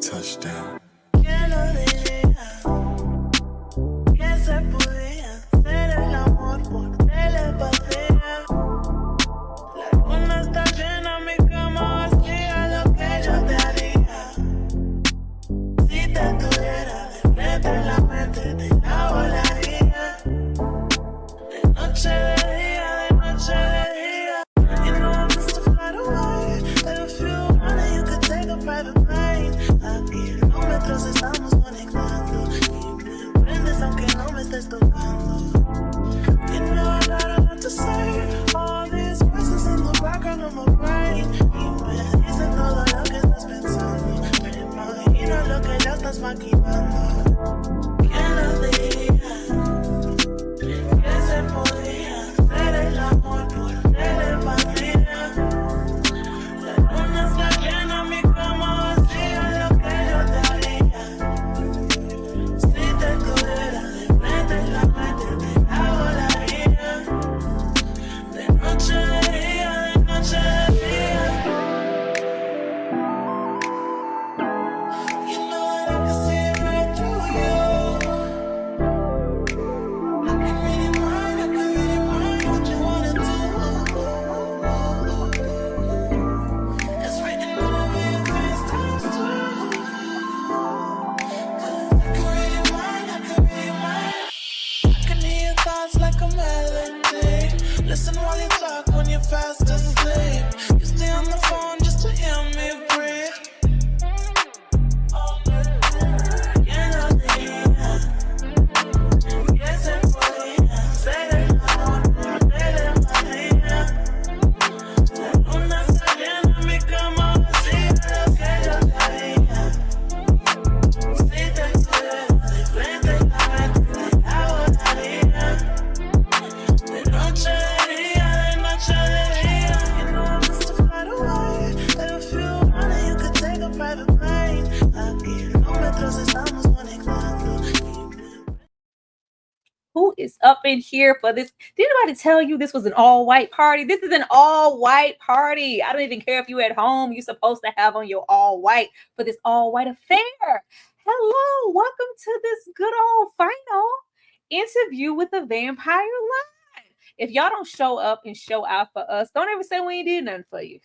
Touchdown. ¿Quién lo diría? Que se podía hacer el amor por telepatía. La luna está llena, mi cama vacía, lo que yo te haría. Si te tuviera de frente en la mente, te la volaría. De noche, de día, de noche, de día. You know I'm just a flight away. But if you want it, you could take a private plane. A kilómetros estamos conectando. Y me prendes aunque no me estés tocando. You know I got a lot to say. All these voices in the background of my brain. Y me dicen todo lo que estás pensando. Me imagino lo que ya estás maquinando. ¿Quién lo diría? Que se podía hacer el amor por telepatía. La luna está llena, mi cama vacía, lo que yo te haría. Si te tuviera de frente en la mente, te la volaría. De noche, de día, de noche, de día. You know that I can see right through you. I can read your mind, I can read your mind, what you wanna do. It's written all over your face, times two. 'Cause I can read your mind, I can read your mind. I can hear your thoughts like a melody. Listen while you talk when you're fast asleep. You stay on the phone just to hear me breathe. ¿Quién lo diría? Que se podía hacer el amor por telepatía. La luna está llena, mi cama vacía, lo que yo te haría. Si te tuviera de frente en la mente, te la volaría. De noche, de día, de noche, de día. You know I'm just a flight away. But if you want it, you could take a private plane. A kilómetros estamos conectando. Who is up in here for this? Did anybody tell you this was an all-white party? This is an all-white party. I don't even care if you're at home. You're supposed to have on your all-white for this all-white affair. Hello, welcome to this good old final interview with the Vampire Live. If y'all don't show up and show out for us, don't ever say we ain't did nothing for you.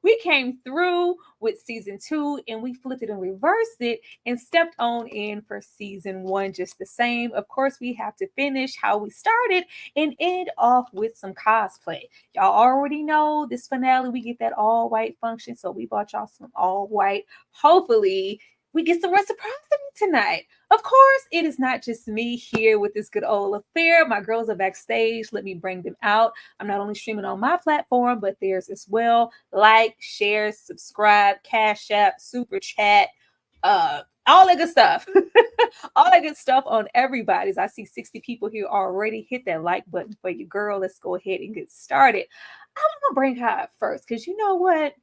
We came through with season 2 and we flipped it and reversed it and stepped on in for season 1 just the same. Of course, we have to finish how we started and end off with some cosplay. Y'all already know this finale, we get that all white function. So we bought y'all some all white. Hopefully we get some reciprocity tonight. Of course, it is not just me here with this good old affair. My girls are backstage. Let me bring them out. I'm not only streaming on my platform, but theirs as well. Like, share, subscribe, Cash App, Super Chat, all that good stuff. All that good stuff on everybody's. I see 60 people here already. Hit that like button for your girl. Let's go ahead and get started. I'm going to bring her up first because you know what?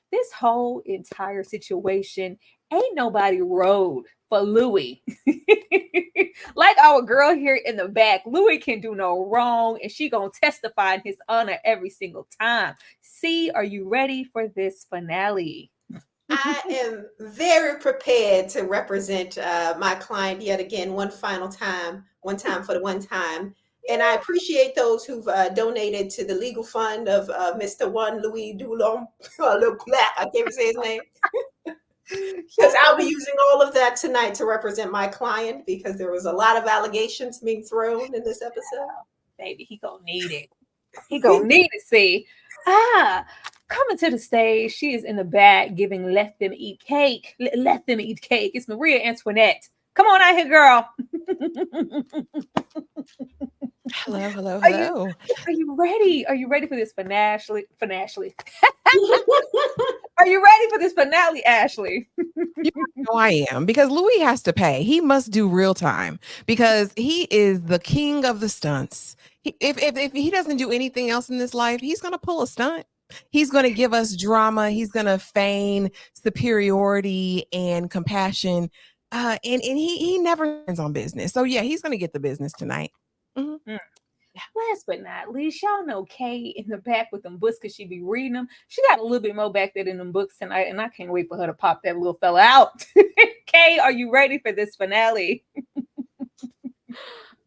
This whole entire situation ain't nobody rode for Louis. Like our girl here in the back, Louis can do no wrong, and she gonna testify in his honor every single time. C, are you ready for this finale? I am very prepared to represent my client yet again, one time for the one time. And I appreciate those who've donated to the legal fund of Mr. One Louis Dulon. I can't even say his name. Because I'll be using all of that tonight to represent my client because there was a lot of allegations being thrown in this episode. Baby, he gonna need it. He gonna need it, see. Coming to the stage, she is in the back giving Let Them Eat Cake. Let Them Eat Cake. It's Maria Antoinette. Come on out here, girl. Hello. Are you ready? Are you ready for this finale? Are you ready for this finale, Ashley? You know I am, because Louis has to pay. He must do real time because he is the king of the stunts. If he doesn't do anything else in this life, he's going to pull a stunt. He's going to give us drama. He's going to feign superiority and compassion. And he never ends on business. So yeah, he's going to get the business tonight. Mm-hmm. Last but not least, y'all know Kay in the back with them books because she be reading them. She got a little bit more back there in them books tonight, and I can't wait for her to pop that little fella out. Kay, are you ready for this finale?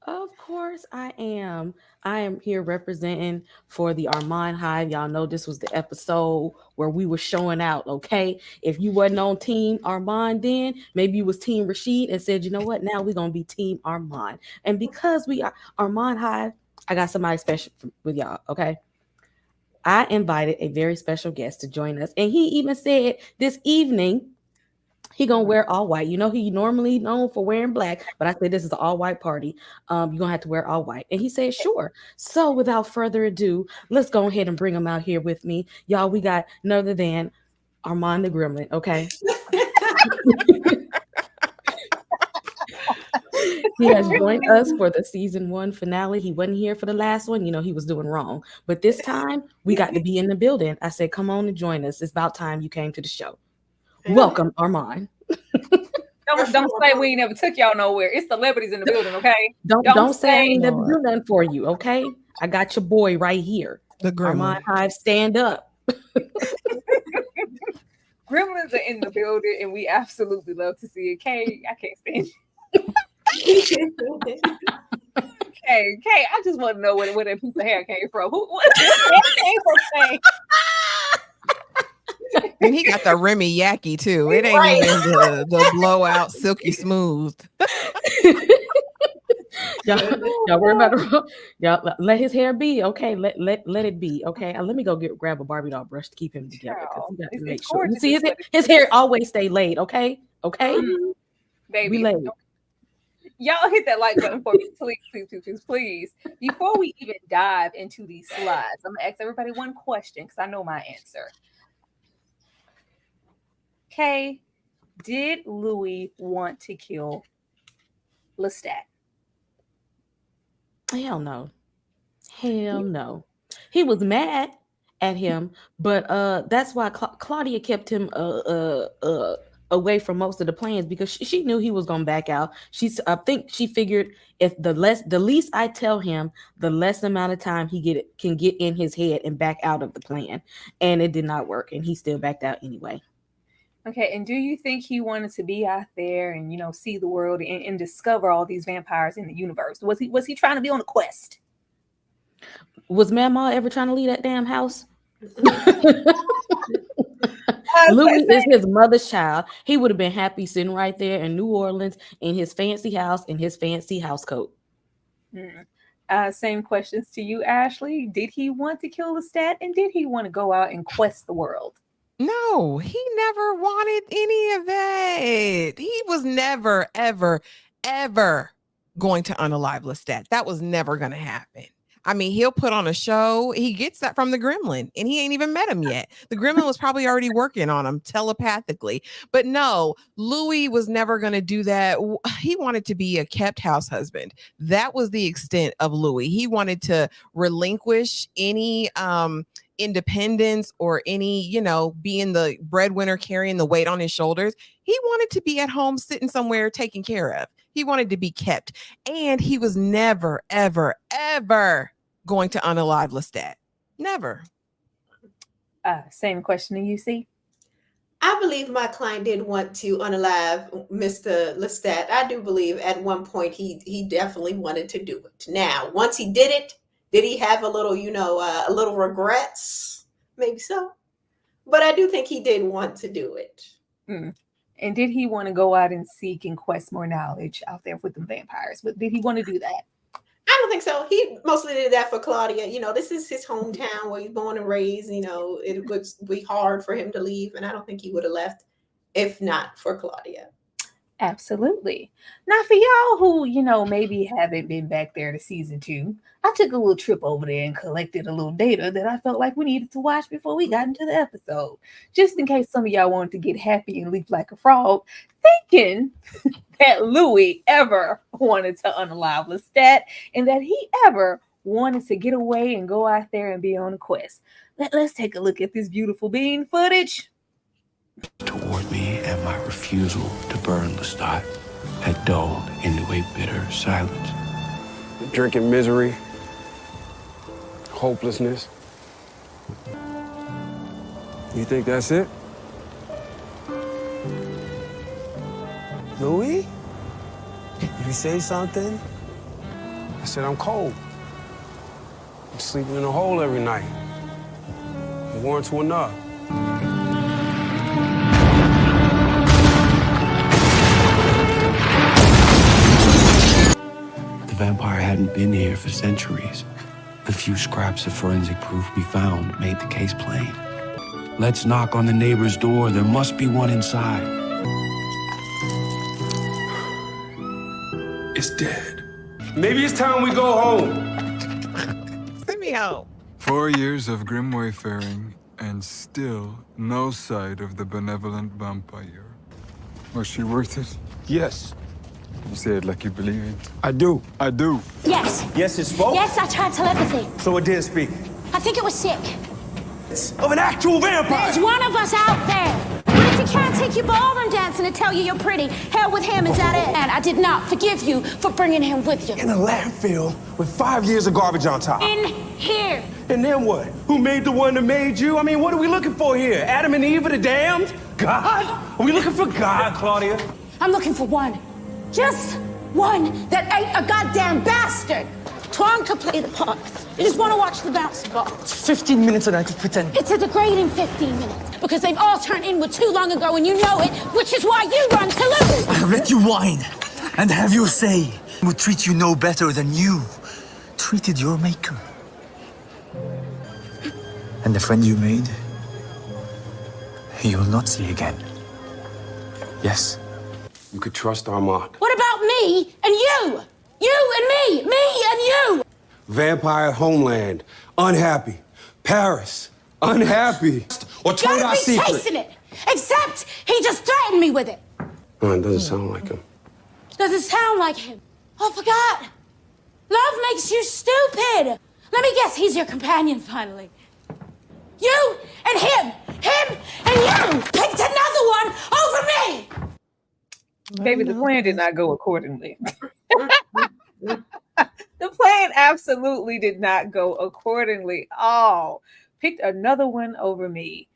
Of course I am. I am here representing for the Armand Hive. Y'all know this was the episode where we were showing out, okay? If you wasn't on Team Armand then, maybe you was Team Rashid and said, you know what, now we're going to be Team Armand. And because we are Armand Hive, I got somebody special with y'all, okay? I invited a very special guest to join us. And he even said this evening, he gonna wear all white. You know, he normally known for wearing black, but I said this is an all white party. You're gonna have to wear all white. And he said, sure. So without further ado, let's go ahead and bring him out here with me. Y'all, we got none other than Armand the Gremlin, okay? He has joined us for the season 1 finale. He wasn't here for the last one. You know, he was doing wrong. But this time, we got to be in the building. I said, come on and join us. It's about time you came to the show. Welcome, Armand. Don't say we never took y'all nowhere. It's celebrities in the building, okay? Don't say I ain't never do nothing for you, okay? I got your boy right here. The Gremlin. Armand Hive, stand up. Gremlins are in the building, and we absolutely love to see it. Kay, I can't stand you. Kay, I just want to know where that piece of hair came from. What came from? And he got the Remy Yaki too. It ain't even the blowout silky smooth. y'all worry about it. Y'all let his hair be, okay? Let it be, okay? Let me go grab a Barbie doll brush to keep him together because we got to make sure. You see, his hair always stay laid, okay? Okay, baby. We laid. Y'all hit that like button for me, please. Before we even dive into these slides, I'm gonna ask everybody one question because I know my answer. Okay, did Louis want to kill Lestat? Hell no. Hell no. He was mad at him, but that's why Claudia kept him away from most of the plans because she knew he was gonna back out. I think she figured if the least I tell him, the less amount of time he can get in his head and back out of the plan. And it did not work, and he still backed out anyway. Okay, and do you think he wanted to be out there and see the world and discover all these vampires in the universe? Was he trying to be on a quest? Was Mama ever trying to leave that damn house? Louis is his mother's child. He would have been happy sitting right there in New Orleans in his fancy house in his fancy house coat. Same questions to you, Ashley. Did he want to kill Lestat, and did he want to go out and quest the world? No, he never wanted any of that. He was never, ever, ever going to unalive Lestat. That was never going to happen. I mean, he'll put on a show. He gets that from the Gremlin, and he ain't even met him yet. The Gremlin was probably already working on him telepathically. But no, Louis was never going to do that. He wanted to be a kept house husband. That was the extent of Louis. He wanted to relinquish any independence or any, being the breadwinner, carrying the weight on his shoulders. He wanted to be at home, sitting somewhere, taken care of. He wanted to be kept. And he was never, ever, ever going to unalive Lestat. Never. Same question to you, see? I believe my client did want to unalive Mr. Lestat. I do believe at one point he definitely wanted to do it. Now, once he did it, did he have a little, a little regrets? Maybe so. But I do think he did want to do it. And did he want to go out and seek and quest more knowledge out there with the vampires? But did he want to do that? I don't think so. He mostly did that for Claudia. This is his hometown where he's born and raised. It would be hard for him to leave. And I don't think he would have left if not for Claudia. Absolutely. Now, for y'all who, maybe haven't been back there to season 2, I took a little trip over there and collected a little data that I felt like we needed to watch before we got into the episode. Just in case some of y'all wanted to get happy and leap like a frog, thinking that Louis ever wanted to unalive Lestat and that he ever wanted to get away and go out there and be on a quest. Let's take a look at this beautiful bean footage. Toward me, and my refusal to burn Lestat had dulled into a bitter silence. Drinking misery hopelessness. You think that's it? Louis? Did you say something? I said I'm cold. I'm sleeping in a hole every night. I'm going to enough. The vampire hadn't been here for centuries. The few scraps of forensic proof we found made the case plain. Let's knock on the neighbor's door. There must be one inside. It's dead. Maybe it's time we go home. Send me home. 4 years of grim wayfaring, and still no sight of the benevolent vampire. Was she worth it? Yes, You say it like you believe it. I do. I do. Yes. Yes, it spoke? Yes, I tried telepathy. So it did speak. I think it was sick. Of an actual vampire! There's one of us out there. But if he can't take you ballroom dancing and tell you you're pretty, hell with him, is that it? And I did not forgive you for bringing him with you. In a landfill with 5 years of garbage on top. In here. And then what? Who made the one that made you? I mean, what are we looking for here? Adam and Eve are the damned? God? Are we looking for God, Claudia? I'm looking for one. Just one that ain't a goddamn bastard. Twan could play the part. You just want to watch the bouncing ball. 15 minutes and I could pretend. It's a degrading 15 minutes because they've all turned inward too long ago and you know it, which is why you run to lose. I have let you whine and have your say. Would treat you no better than you treated your maker. And the friend you made, you will not see again. Yes. You could trust Armand. What about me and you? You and me and you. Vampire homeland, unhappy. Paris, unhappy. Or told our Gotta be secret. chasing it. Except he just threatened me with it. Oh, it doesn't sound like him. Does it sound like him? I forgot. Love makes you stupid. Let me guess, he's your companion finally. You and him and you picked another one over me. Baby, the plan did not go accordingly. The plan absolutely did not go accordingly. Oh, picked another one over me.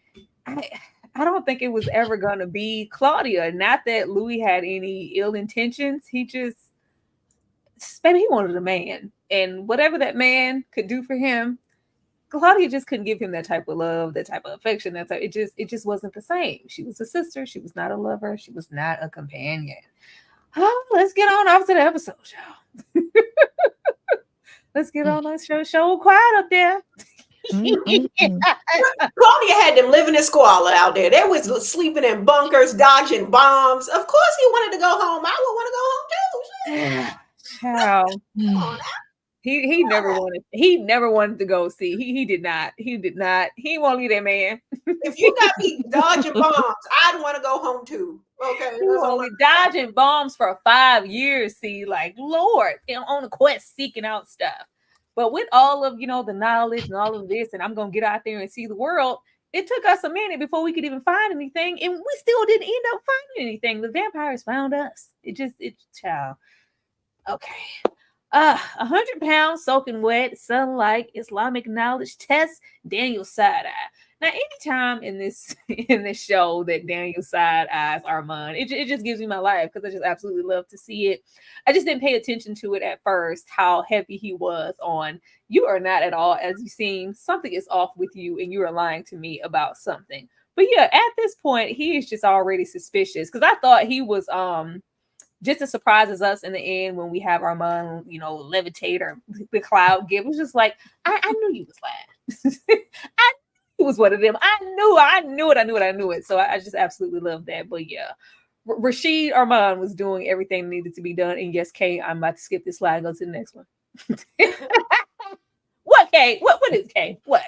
I don't think it was ever going to be Claudia. Not that Louis had any ill intentions. He just, baby, he wanted a man. And whatever that man could do for him, Claudia just couldn't give him that type of love, that type of affection. It just wasn't the same. She was a sister. She was not a lover. She was not a companion. Oh, let's get on off to the episode, y'all. Let's get on that show quiet up there. Claudia had them living in squalor out there. They was sleeping in bunkers, dodging bombs. Of course he wanted to go home. I would want to go home too. Child. He never wanted to go see. He did not. He won't leave that man. If you got me dodging bombs, I'd want to go home too. Okay. He was only dodging bombs for 5 years. See, like, Lord, on a quest seeking out stuff. But with all of, the knowledge and all of this, and I'm going to get out there and see the world, it took us a minute before we could even find anything. And we still didn't end up finding anything. The vampires found us. Child. Okay. 100 pounds soaking wet, sunlight, Islamic knowledge test, Daniel side eye. Now, anytime in this show that Daniel side eyes Armand, it just gives me my life because I just absolutely love to see it. I just didn't pay attention to it at first, how heavy he was on, you are not at all as you seem. Something is off with you and you are lying to me about something. But yeah, at this point, he is just already suspicious because I thought he was just as surprised as us in the end when we have Armand, levitate or the cloud give. It was just like, I knew you was lying. I knew it was one of them. I knew it. So I just absolutely love that. But yeah, Rashid Armand was doing everything that needed to be done. And yes, Kay, I'm about to skip this slide and go to the next one. What, Kay? What is Kay? What?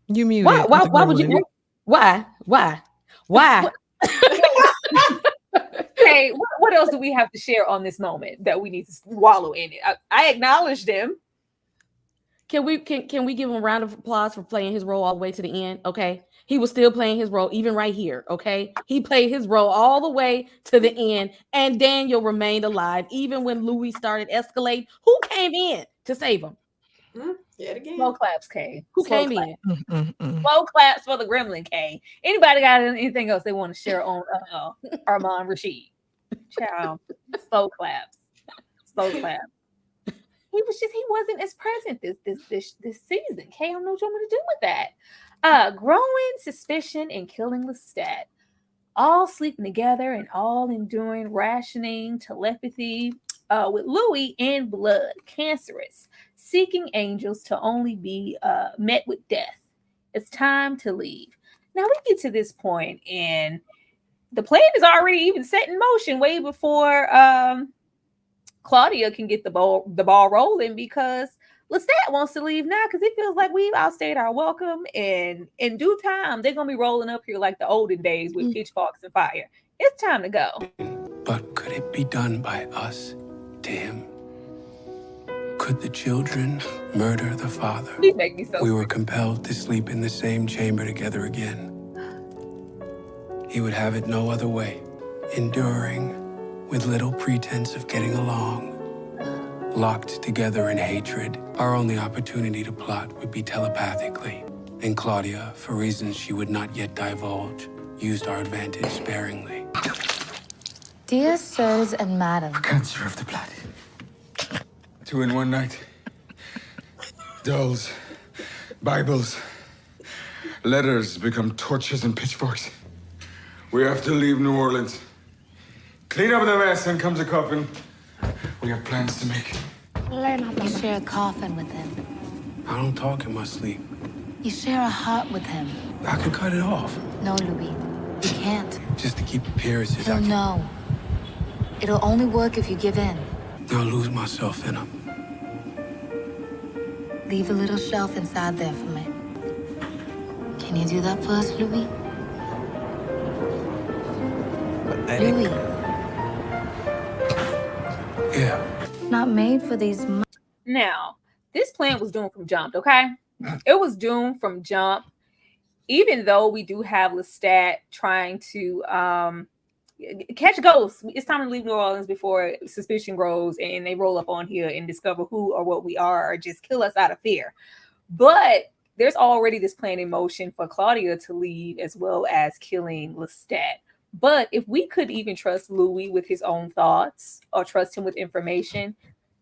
You muted. Why would you? Why? Hey, what else do we have to share on this moment that we need to wallow in it? I acknowledge them. Can we give him a round of applause for playing his role all the way to the end? Okay, he was still playing his role even right here. Okay, he played his role all the way to the end, and Daniel remained alive even when Louis started escalating. Who came in to save him. Yet again. Slow claps, Kay. Who Slow came claps. in? Slow claps for the Gremlin, Kay. Anybody got anything else they want to share on Armand Rashid? Child, slow claps. Slow claps. He wasn't as present this season. Kay, I don't know what you want me to do with that. Growing suspicion and killing Lestat. All sleeping together and all enduring rationing, telepathy with Louis and blood, cancerous, seeking angels to only be met with death. It's time to leave. Now we get to this point and the plan is already even set in motion way before Claudia can get the ball rolling, because Lestat wants to leave now because he feels like we've outstayed our welcome, and in due time they're gonna be rolling up here like the olden days with pitchforks and fire. It's time to go. But could it be done by us to him? Could the children murder the father? You make me so We were compelled to sleep in the same chamber together again. He would have it no other way, enduring with little pretense of getting along. Locked together in hatred, our only opportunity to plot would be telepathically. And Claudia, for reasons she would not yet divulge, used our advantage sparingly. Dear sirs and madam. Cancer of the blood. 2 in one night. Dolls, Bibles, letters become torches and pitchforks. We have to leave New Orleans. Clean up the mess and comes a coffin. We have plans to make. You share a coffin with him. I don't talk in my sleep. You share a heart with him. I can cut it off. No, Louis. You can't. Just to keep appearances. He'll know. It'll only work if you give in. I'll lose myself in him. Leave a little shelf inside there for me. Can you do that for us, Louis? Louis. Yeah. Not made for these. Now, this plan was doomed from jump, okay? It was doomed from jump. Even though we do have Lestat trying to catch ghosts. It's time to leave New Orleans before suspicion grows and they roll up on here and discover who or what we are or just kill us out of fear. But there's already this plan in motion for Claudia to leave as well as killing Lestat. But if we could even trust Louis with his own thoughts or trust him with information,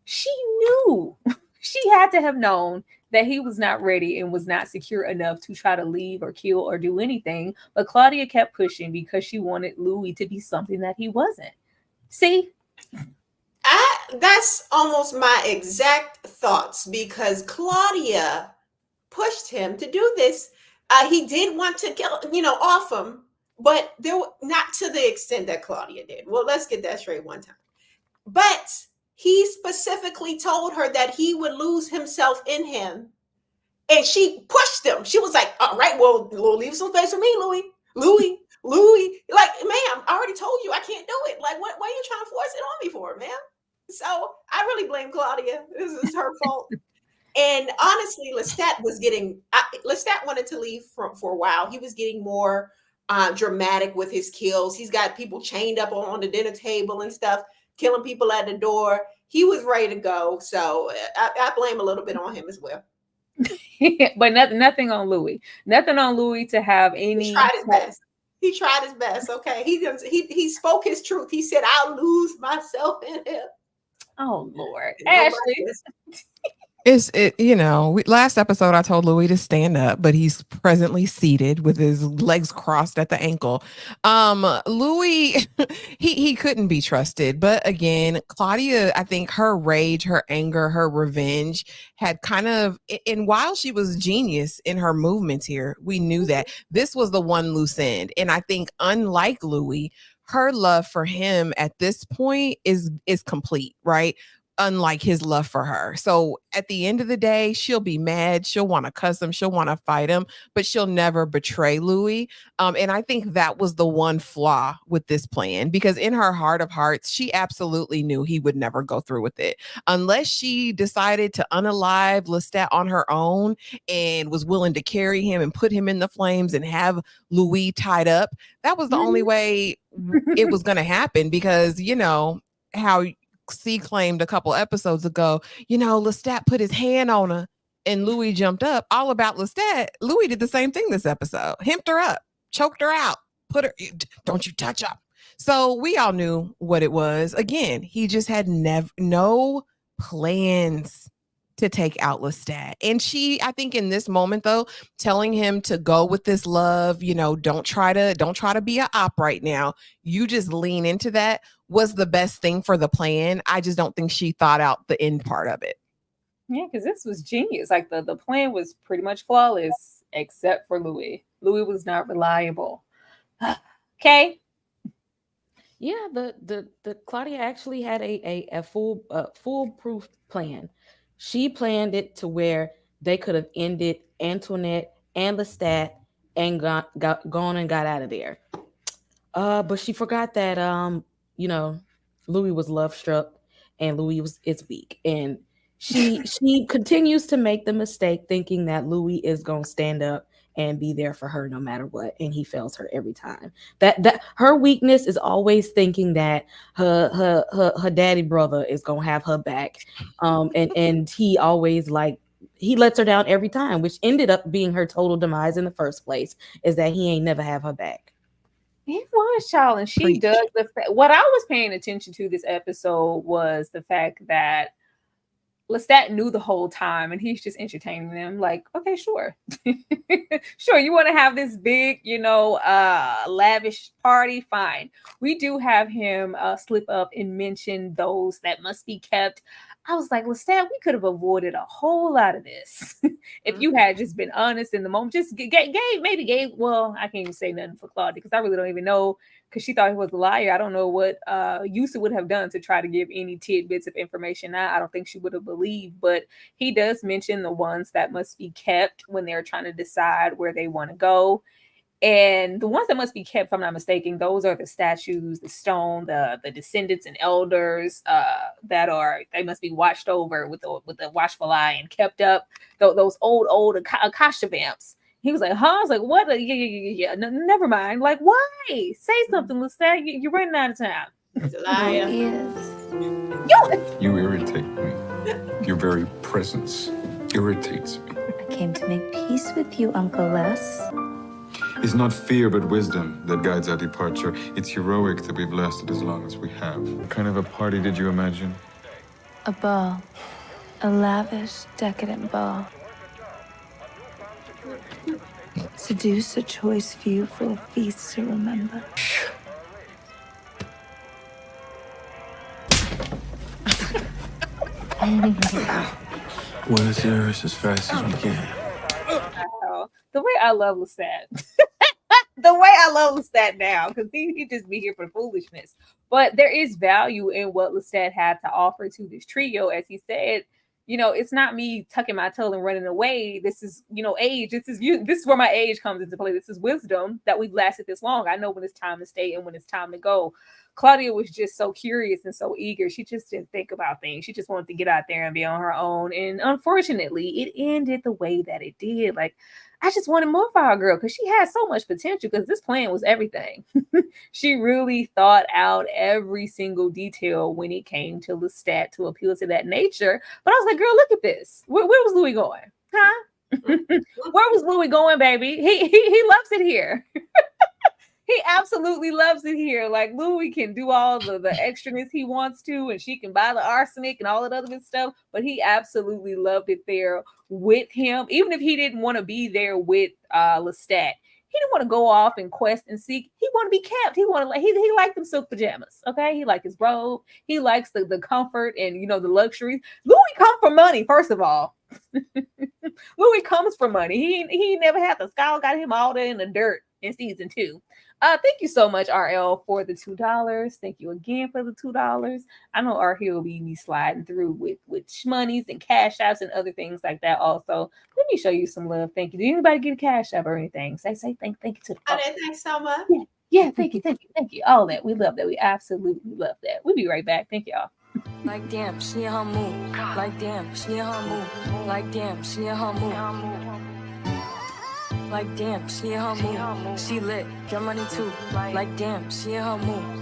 she knew. She had to have known that he was not ready and was not secure enough to try to leave or kill or do anything. But Claudia kept pushing because she wanted Louis to be something that he wasn't. See? That's almost my exact thoughts, because Claudia pushed him to do this. He did want to kill, off him, but there not to the extent that Claudia did. Well, let's get that straight one time. But he specifically told her that he would lose himself in him. And she pushed him. She was like, all right, well, leave some space for me, Louis. Like, ma'am, I already told you I can't do it. Like, what are you trying to force it on me for, ma'am? So I really blame Claudia. This is her fault. And honestly, Lestat wanted to leave for a while. He was getting more dramatic with his kills. He's got people chained up on the dinner table and stuff, killing people at the door. He was ready to go. So I blame a little bit on him as well. But nothing on Louis. Nothing on Louis to have any. He tried his best. Okay. He spoke his truth. He said, I'll lose myself in him. Oh, Lord. Ashley. Last episode I told Louis to stand up, but he's presently seated with his legs crossed at the ankle. Louis, he couldn't be trusted. But again, Claudia, I think her rage, her anger, her revenge had kind of, and while she was genius in her movements here, we knew that this was the one loose end. And I think unlike Louis, her love for him at this point is complete, right? Unlike his love for her. So at the end of the day, she'll be mad. She'll want to cuss him. She'll want to fight him, but she'll never betray Louis. And I think that was the one flaw with this plan, because in her heart of hearts, she absolutely knew he would never go through with it unless she decided to unalive Lestat on her own and was willing to carry him and put him in the flames and have Louis tied up. That was the only way it was going to happen, because how C claimed a couple episodes ago, Lestat put his hand on her and Louis jumped up. All about Lestat. Louis did the same thing this episode. Himped her up, choked her out, put her, don't you touch up. So we all knew what it was. Again, he just had no plans to take out Lestat. And she, I think in this moment though, telling him to go with this love, don't try to be an op right now. You just lean into that was the best thing for the plan. I just don't think she thought out the end part of it. Yeah, because this was genius. Like the plan was pretty much flawless, except for Louis. Louis was not reliable. Okay. Yeah, the Claudia actually had a foolproof plan. She planned it to where they could have ended Antoinette and Lestat and gone and got out of there. But she forgot that Louis was love struck and Louis is weak, and she continues to make the mistake thinking that Louis is gonna stand up and be there for her no matter what, and he fails her every time. That her weakness is always thinking that her daddy brother is gonna have her back, and he always he lets her down every time, which ended up being her total demise in the first place. Is that he ain't never have her back. He was, child, and she does what I was paying attention to this episode was the fact that Lestat knew the whole time and he's just entertaining them. Like, okay, sure. Sure, you want to have this big, lavish party? Fine. We do have him slip up and mention those that must be kept. I was like, Lestat, we could have avoided a whole lot of this if you had just been honest in the moment. Just gave, well, I can't even say nothing for Claudia because I really don't even know, because she thought he was a liar. I don't know what Yusa would have done to try to give any tidbits of information out. I don't think she would have believed, but he does mention the ones that must be kept when they're trying to decide where they want to go. And the ones that must be kept, if I'm not mistaken, those are the statues, the stone, the descendants and elders they must be watched over with the watchful eye and kept up. Those old Akasha vamps. He was like, huh? I was like, what? Yeah. No, never mind. Like, why? Say something, Lestat. You're running out of time. He's a liar. You irritate me. Your very presence irritates me. I came to make peace with you, Uncle Les. It's not fear but wisdom that guides our departure. It's heroic that we've lasted as long as we have. What kind of a party did you imagine? A ball. A lavish, decadent ball. Seduce a choice few for a feast to remember. Well, it's yours as fast as we can. The way I love Lestat. The way I love Lestat now, because he just be here for foolishness. But there is value in what Lestat had to offer to this trio. As he said, it's not me tucking my tail and running away. This is, age. This is where my age comes into play. This is wisdom that we've lasted this long. I know when it's time to stay and when it's time to go. Claudia was just so curious and so eager. She just didn't think about things. She just wanted to get out there and be on her own. And unfortunately, it ended the way that it did. Like, I just wanted more for our girl because she had so much potential, because this plan was everything. She really thought out every single detail when it came to Lestat to appeal to that nature. But I was like, girl, look at this. Where was Louis going? Huh? Where was Louis going, baby? He loves it here. He absolutely loves it here. Like, Louis can do all the extraness he wants to, and she can buy the arsenic and all that other good stuff, but he absolutely loved it there with him. Even if he didn't want to be there with Lestat, he didn't want to go off and quest and seek. He wanted to be kept. He liked them silk pajamas. Okay, he liked his robe. He likes the comfort and the luxuries. Louis come for money, first of all. Louis comes for money. He never had the Scout got him all there in the dirt in season 2. Thank you so much, RL, for the $2. Thank you again for the $2. I know RL will be sliding through with shmoneys and cash apps and other things like that. Also, let me show you some love. Thank you. Did anybody get a cash app or anything? Say thank you to the I did. Thanks so much. Yeah, thank you. All that. We love that. We absolutely love that. We'll be right back. Thank y'all. Like damn, she her move. Like damn, she her move. Like damn, she her move. Like damn, she her move. She lit, your money too. Like damn, she her move.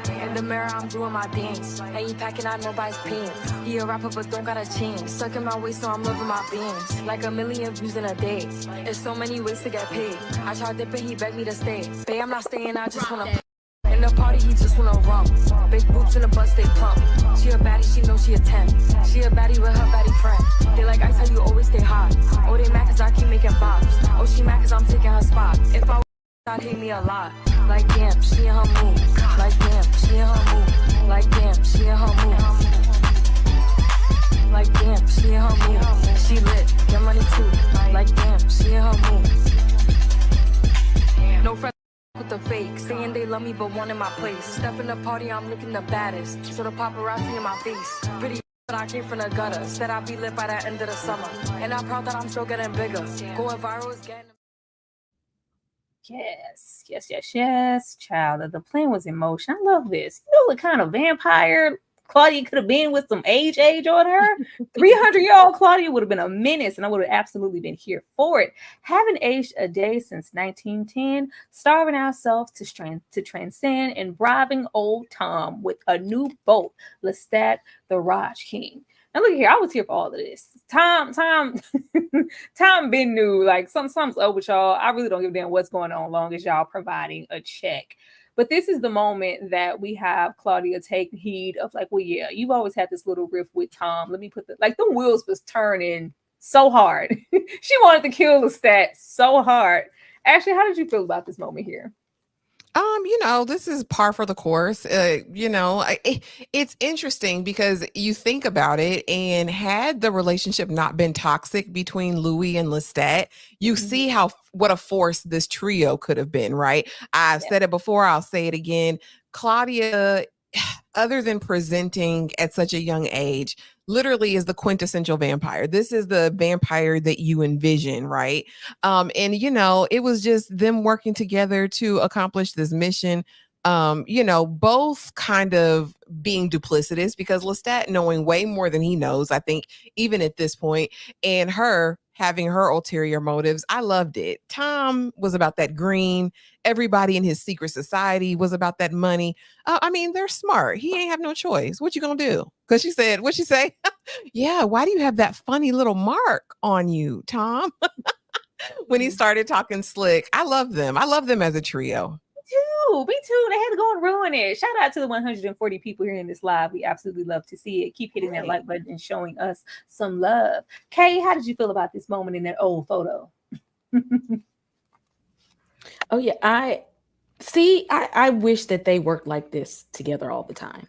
In the mirror, I'm doing my dance. Ain't you packing out nobody's pants. He a rapper, but don't got a chance. Sucking my waist, so I'm loving my bands. Like 1 million views in a day. There's so many ways to get paid. I tried dipping, he begged me to stay. Babe, I'm not staying, I just wanna. In the party, he just wanna rum. Big boobs in the bus, they plump. She a baddie, she knows she a 10. She a baddie with her baddie friend. They like ice, how you always stay hot. Oh, they mad cause I keep making bops. Oh, she mad cause I'm taking her spot. If I I'd hate me a lot. Like damn, she in her mood. Like damn, she in her mood. Like damn, she in her mood. Like damn, she in her mood. She lit, get money too. Like damn, she in her mood. No friends with the fake, saying they love me but one in my place. Step in the party, I'm looking the baddest. So the paparazzi in my face. Pretty but I came from the gutter. Said I'd be lit by the end of the summer. And I'm proud that I'm still getting bigger. Going viral is getting. Yes. Child, the plan was in motion. I love this. You know what kind of vampire Claudia could have been with some age on her? 300-year-old Claudia would have been a menace, and I would have absolutely been here for it. Having aged a day since 1910, starving ourselves to transcend, and bribing old Tom with a new boat, Lestat, the Raj King. Now look here, I was here for all of this. Tom been new. Like something's up with y'all. I really don't give a damn what's going on, long as y'all providing a check. But this is the moment that we have Claudia take heed of, like, well, yeah, you've always had this little riff with Tom. Let me put the wheels was turning so hard. She wanted to kill Lestat so hard. Ashley, how did you feel about this moment here? This is par for the course. It's interesting because you think about it, and had the relationship not been toxic between Louis and Lestat, you see what a force this trio could have been, right? I've said it before, I'll say it again. Claudia, other than presenting at such a young age, literally is the quintessential vampire. This is the vampire that you envision, right? It was just them working together to accomplish this mission. Both kind of being duplicitous, because Lestat knowing way more than he knows, I think, even at this point, and her having her ulterior motives. I loved it. Tom was about that green. Everybody in his secret society was about that money. They're smart. He ain't have no choice. What you gonna do? Because she said, what'd she say? Yeah, why do you have that funny little mark on you, Tom? When he started talking slick. I love them. I love them as a trio. Me too. They had to go and ruin it. Shout out to the 140 people here in this live. We absolutely love to see it. Keep hitting that like button and showing us some love. Kay, how did you feel about this moment in that old photo? Oh yeah, I wish that they worked like this together all the time.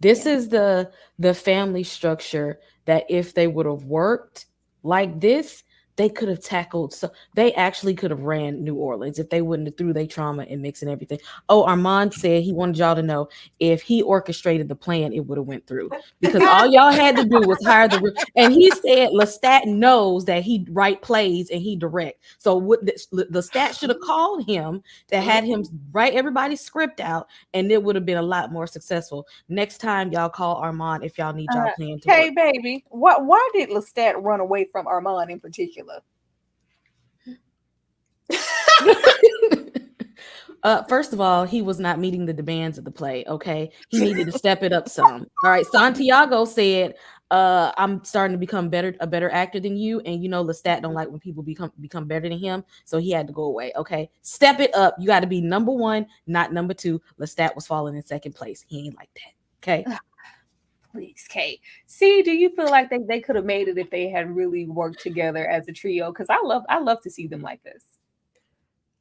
This is the family structure that if they would have worked like this, they could have tackled. So they actually could have ran New Orleans if they wouldn't have threw their trauma and mixing everything. Oh, Armand said he wanted y'all to know if he orchestrated the plan, it would have went through, because all y'all had to do was hire and he said Lestat knows that he write plays and he direct. So Lestat should have called him to had him write everybody's script out, and it would have been a lot more successful. Next time y'all call Armand if y'all need y'all plan to Hey, work. baby, why did Lestat run away from Armand in particular? First of all, he was not meeting the demands of the play. Okay, he needed to step it up some. All right, Santiago said, "I'm starting to become a better actor than you, and Lestat don't like when people become better than him, so he had to go away." Okay, step it up. You got to be number one, not number two. Lestat was falling in second place. He ain't like that. Okay. Please, Kate. See, do you feel like they could have made it if they had really worked together as a trio? Because I love to see them like this.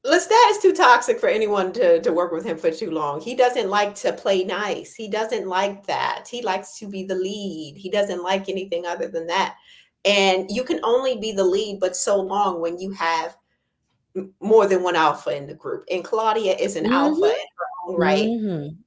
Lestat is too toxic for anyone to work with him for too long. He doesn't like to play nice. He doesn't like that. He likes to be the lead. He doesn't like anything other than that. And you can only be the lead but so long when you have more than one alpha in the group. And Claudia is an alpha in her own right.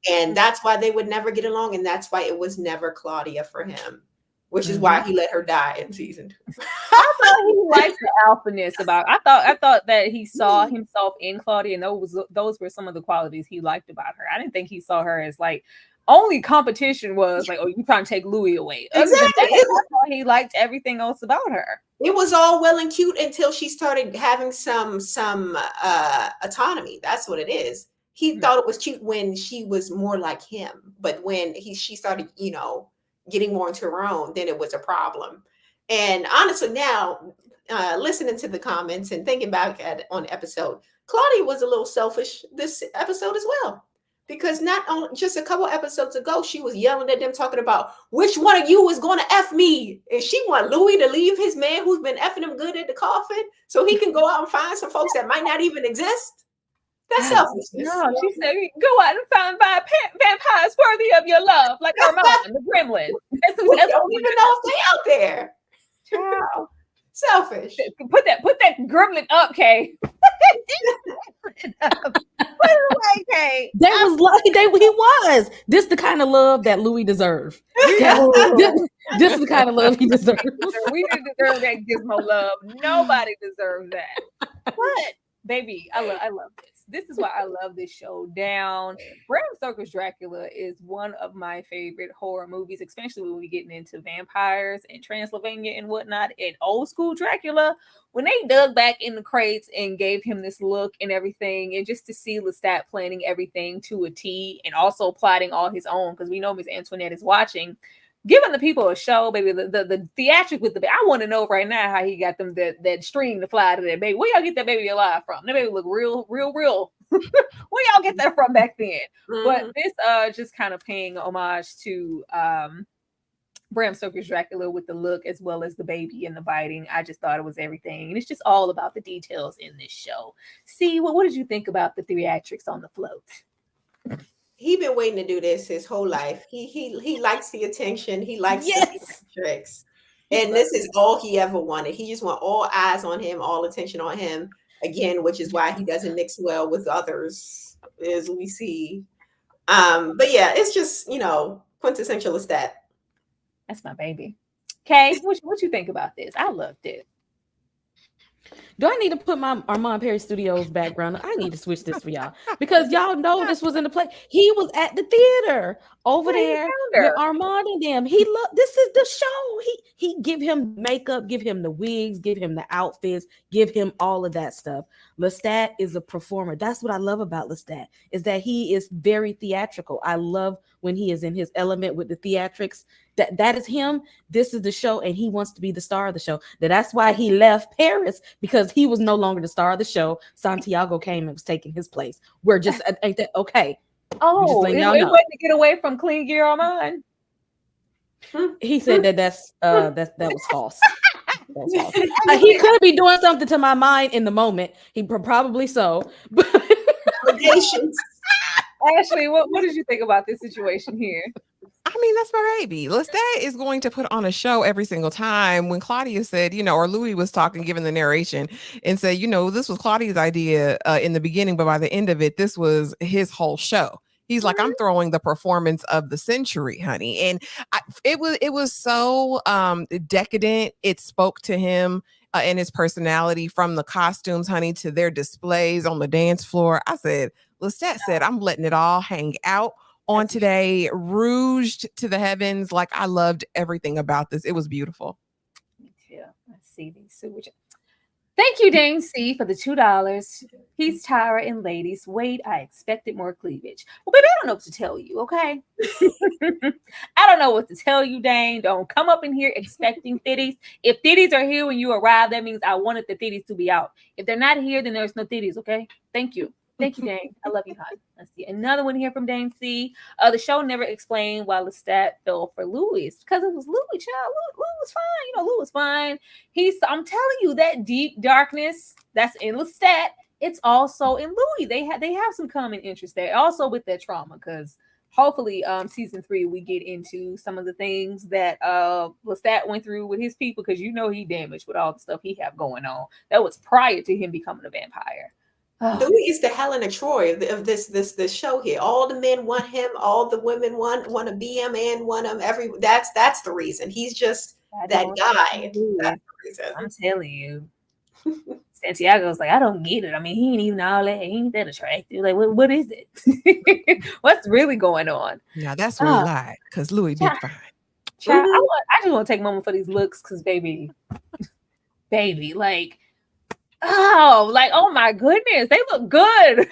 And that's why they would never get along. And that's why it was never Claudia for him, which is why he let her die in season 2. I thought he liked the alphaness about. I thought that he saw himself in Claudia, and those were some of the qualities he liked about her. I didn't think he saw her as like only competition was like, oh, you trying to take Louis away. Exactly. I thought he liked everything else about her. It was all well and cute until she started having some autonomy. That's what it is. he thought it was cute when she was more like him, but when she started, getting more into her own, then it was a problem. And honestly, now listening to the comments and thinking back on the episode, Claudia was a little selfish this episode as well. Because not only just a couple episodes ago, she was yelling at them, talking about which one of you is going to F me. And she want Louis to leave his man who's been effing him good at the coffin so he can go out and find some folks that might not even exist. That's selfishness. No, she said, go out and find vampires worthy of your love, like Armand, the gremlin. We don't even know if they out there. Child. Selfish. Put that gremlin up, Kay. Put it away, Kay. That was lucky. He was. This the kind of love that Louis deserved. This is the kind of love he deserves. We didn't deserve that gizmo love. Nobody deserves that. But baby, I love this. This is why I love this show down. Bram Stoker's Dracula is one of my favorite horror movies, especially when we getting into vampires and Transylvania and whatnot. And old school Dracula, when they dug back in the crates and gave him this look and everything, and just to see Lestat planning everything to a T and also plotting all his own, because we know Miss Antoinette is watching. Giving the people a show, baby, the theatric with the baby. I want to know right now how he got them that string to fly to that baby. Where y'all get that baby alive from? That baby look real. Where y'all get that from back then? Mm-hmm. But this just kind of paying homage to Bram Stoker's Dracula with the look as well as the baby and the biting. I just thought it was everything. And it's just all about the details in this show. See, what did you think about the theatrics on the float? He been waiting to do this his whole life. He likes the attention. He likes the tricks. And this is all he ever wanted. He just want all eyes on him, all attention on him. Again, which is why he doesn't mix well with others, as we see. But yeah, it's just, quintessential Lestat. That's my baby. Kay, what you think about this? I loved it. Do I need to put my Armand Perry Studios background? I need to switch this for y'all because y'all know this was in the play. He was at the theater over there with Armand and them. This is the show. He give him makeup, give him the wigs, give him the outfits, give him all of that stuff. Lestat is a performer. That's what I love about Lestat, is that he is very theatrical. I love when he is in his element with the theatrics. That is him. This is the show, and he wants to be the star of the show. That's why he left Paris, because he was no longer the star of the show. Santiago came and was taking his place. We're just ain't that okay? Oh, it wasn't to get away from Clean Gear Armand. He said that was false. That's false. He could be doing something to my mind in the moment. He probably so. Ashley, what did you think about this situation here? I mean, that's my baby. Lestat is going to put on a show every single time. When Claudia said, or Louis was talking, giving the narration, and said, this was Claudia's idea in the beginning, but by the end of it, this was his whole show. He's like, I'm throwing the performance of the century, honey. And it was so decadent. It spoke to him and his personality, from the costumes, honey, to their displays on the dance floor. I said, Lestat said, I'm letting it all hang out on today, rouged to the heavens. Like, I loved everything about this. It was beautiful. Yeah, let's see these. Thank you, Dane C, for the $2. Peace, Tyra, and ladies. Wait, I expected more cleavage. Well, baby, I don't know what to tell you, okay? I don't know what to tell you, Dane. Don't come up in here expecting titties. If titties are here when you arrive, that means I wanted the titties to be out. If they're not here, then there's no titties, okay? Thank you. Thank you, Dane. I love you, hon. Let's see. Another one here from Dane C. The show never explained why Lestat fell for Louis. Because it was Louis, child. Louis was fine. Louis was fine. I'm telling you, that deep darkness that's in Lestat, it's also in Louis. They have some common interest there. Also with their trauma, because hopefully season 3 we get into some of the things that Lestat went through with his people, because he damaged with all the stuff he have going on. That was prior to him becoming a vampire. Louis is the Helen of Troy of this show here. All the men want him, all the women want to be him and want him. That's the reason. He's just that guy. That's the reason. I'm telling you. Santiago's like, I don't get it. I mean, he ain't even all that. He ain't that attractive. Like, what is it? What's really going on? Now that's where he lied, because Louis big fine. Child, I just want to take a moment for these looks, because baby, like, oh my goodness, they look good.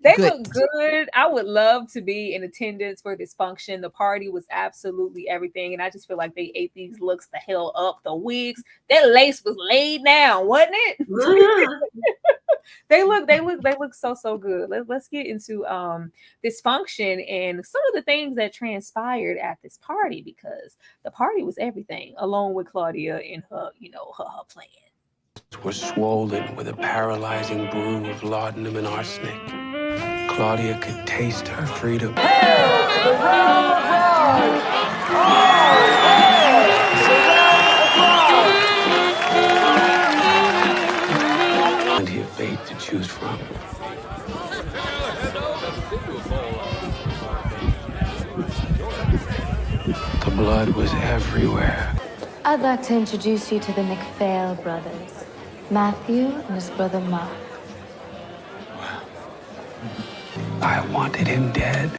They Good. look good. I would love to be in attendance for this function. The party was absolutely everything. And I just feel like they ate these looks the hell up. The wigs, that lace was laid down, wasn't it? They look so good. Let's get into this function and some of the things that transpired at this party, because the party was everything, along with Claudia and her, her plan. Were swollen with a paralyzing brew of laudanum and arsenic. Claudia could taste her freedom. Plenty of fate to choose from. The blood was everywhere. I'd like to introduce you to the McPhail brothers, Matthew and his brother Mark. I wanted him dead.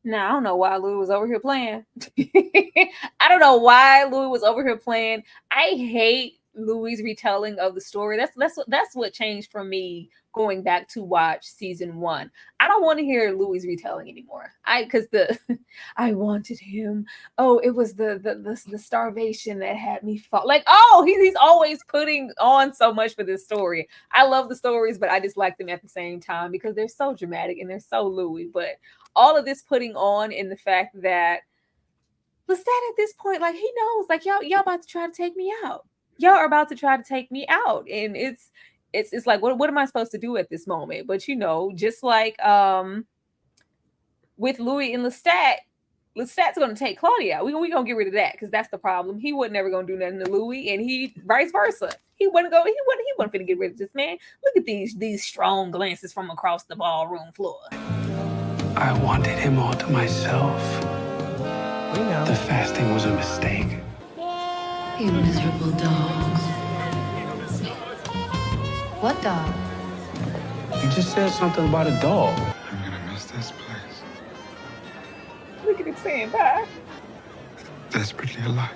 Now, I don't know why Louis was over here playing. I don't know why Louis was over here playing. I hate Louis' retelling of the story. That's what changed for me going back to watch season 1. I don't want to hear Louis' retelling anymore. Because I wanted him. Oh, it was the starvation that had me fall. Like, oh, he's always putting on so much for this story. I love the stories, but I dislike them at the same time because they're so dramatic and they're so Louis. But all of this putting on in the fact that Lestat at this point, like, he knows, like, y'all about to try to take me out. Y'all are about to try to take me out. And it's like, what am I supposed to do at this moment? But just like with Louis and Lestat's gonna take Claudia out. We gonna get rid of that because that's the problem. He wasn't never gonna do nothing to Louis, and he vice versa. He wasn't finna get rid of this man. Look at these strong glances from across the ballroom floor. I wanted him all to myself. We know. The fasting was a mistake. You miserable dogs. What dog? You just said something about a dog. I'm gonna miss this place. Look at him saying bye. Desperately alive.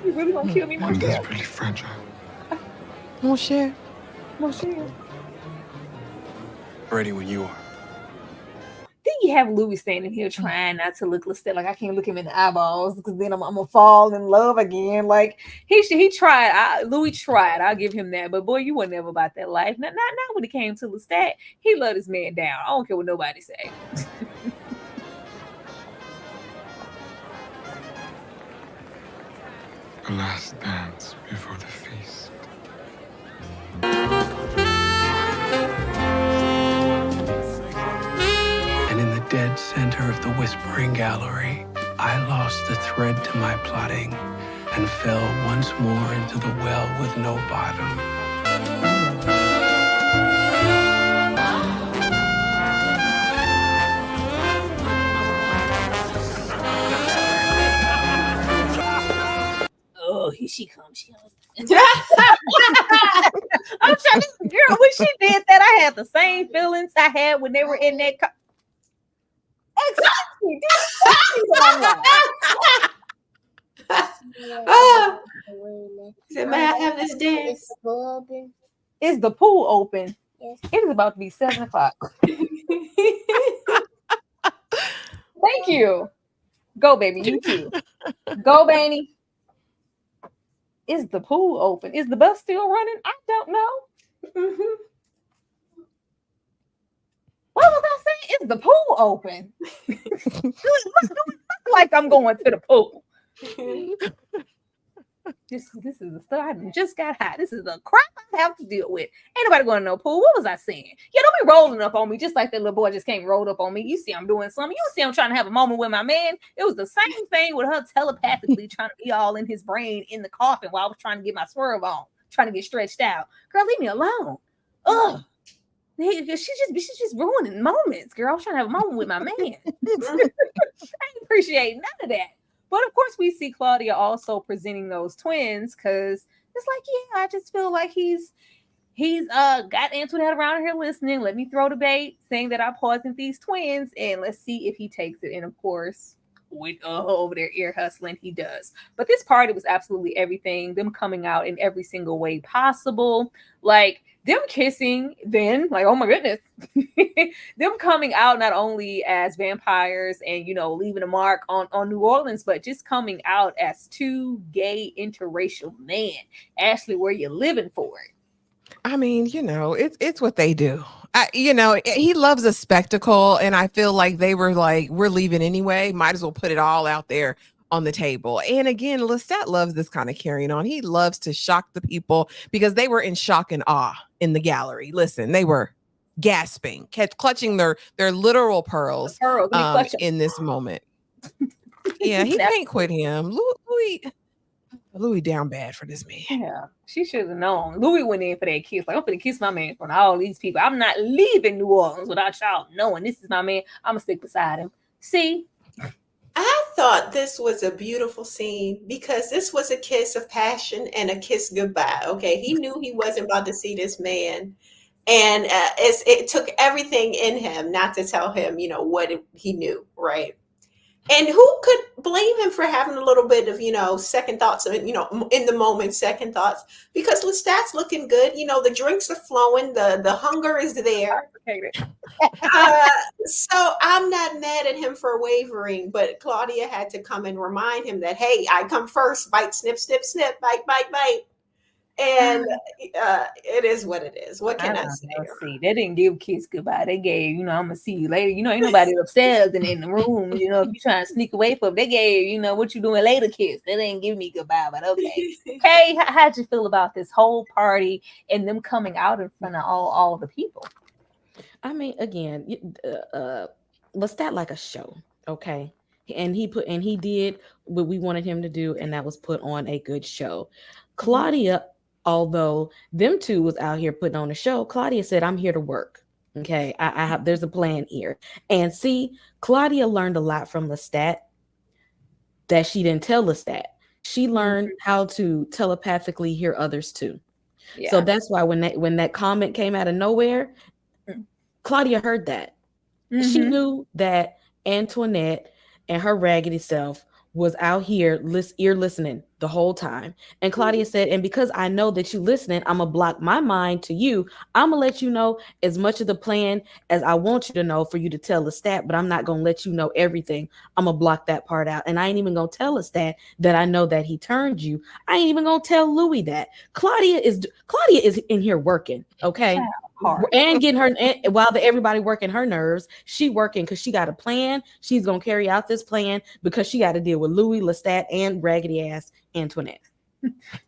You really gonna kill me, I'm Monsieur? desperately fragile. Mon cher. Monsieur. Ready when you are. Then you have Louis standing here trying not to look Lestat, like I can't look him in the eyeballs because then I'm gonna fall in love again. Like he tried. Louis tried. I'll give him that. But boy, you were never about that life. Not when it came to Lestat. He let his man down. I don't care what nobody say. The last dance before the feast. And in the dead center of the whispering gallery, I lost the thread to my plotting and fell once more into the well with no bottom. Oh, here she comes. I'm trying to, girl, when she did that, I had the same feelings I had when they were in that car. Exactly. Oh, so may I have this dance? Is the pool open? Yes. It is about to be 7:00. Thank you. Go, baby. You too. Go, baby. Is the pool open? Is the bus still running? I don't know. Mm-hmm. What was I saying? Is the pool open? Look like I'm going to the pool. This is the stuff I just got hot. This is the crap I have to deal with. Ain't nobody going to no pool. What was I saying? Yeah, don't be rolling up on me just like that little boy just came rolled up on me. You see I'm doing something. You see I'm trying to have a moment with my man. It was the same thing with her telepathically trying to be all in his brain in the coffin while I was trying to get my swerve on, trying to get stretched out. Girl, leave me alone. Ugh. She's just ruining moments, girl. I was trying to have a moment with my man. I didn't appreciate none of that. But of course, we see Claudia also presenting those twins because it's like, yeah, I just feel like he's got Antoinette around here listening. Let me throw the bait, saying that I poisoned these twins, and let's see if he takes it. And of course, with over their ear hustling, he does. But this party was absolutely everything. Them coming out in every single way possible. Like them kissing then, like, oh my goodness, them coming out not only as vampires and, leaving a mark on New Orleans, but just coming out as two gay interracial men. Ashley, where you living for it? I mean, it's what they do. He loves a spectacle, and I feel like they were like, we're leaving anyway. Might as well put it all out there on the table. And again, Lestat loves this kind of carrying on. He loves to shock the people because they were in shock and awe in the gallery. Listen, they were gasping, clutching their literal pearls in this moment. Yeah, he can't quit him. Louis down bad for this man. Yeah, she should have known. Louis went in for that kiss. Like, I'm gonna kiss my man in front of all these people. I'm not leaving New Orleans without y'all knowing this is my man. I'm gonna stick beside him. See? I thought this was a beautiful scene because this was a kiss of passion and a kiss goodbye. Okay, he knew he wasn't about to see this man, and it took everything in him not to tell him, what he knew, right? And who could blame him for having a little bit of, second thoughts, in the moment, second thoughts, because Lestat's looking good. The drinks are flowing. The hunger is there. So I'm not mad at him for wavering, but Claudia had to come and remind him that, hey, I come first, bite, snip, snip, snip, bite, bite, bite. And it is what it is. What can I say? See, they didn't give kiss goodbye. They gave, I'm gonna see you later. Ain't nobody upstairs and in the room. If you trying to sneak away from, they gave, what you doing later kiss. They didn't give me goodbye, but okay. Hey, how'd you feel about this whole party and them coming out in front of all the people? I mean, again, Lestat like a show, okay? And he did what we wanted him to do, and that was put on a good show. Claudia, although them two was out here putting on a show, Claudia said, I'm here to work. Okay. I have, there's a plan here. And see, Claudia learned a lot from Lestat that she didn't tell Lestat. She learned how to telepathically hear others too. Yeah. So that's why when that comment came out of nowhere, Claudia heard that. She knew that Antoinette and her raggedy self was out here ear listening the whole time. And Claudia said, and because I know that you listening, I'm gonna block my mind to you. I'm gonna let you know as much of the plan as I want you to know for you to tell Lestat, but I'm not gonna let you know everything. I'm gonna block that part out. And I ain't even gonna tell Lestat that I know that he turned you. I ain't even gonna tell Louis that. Claudia is in here working, okay? Hard. And getting her, and while everybody working her nerves, she working because she got a plan. She's gonna carry out this plan because she got to deal with Louis, Lestat, and raggedy ass Antoinette.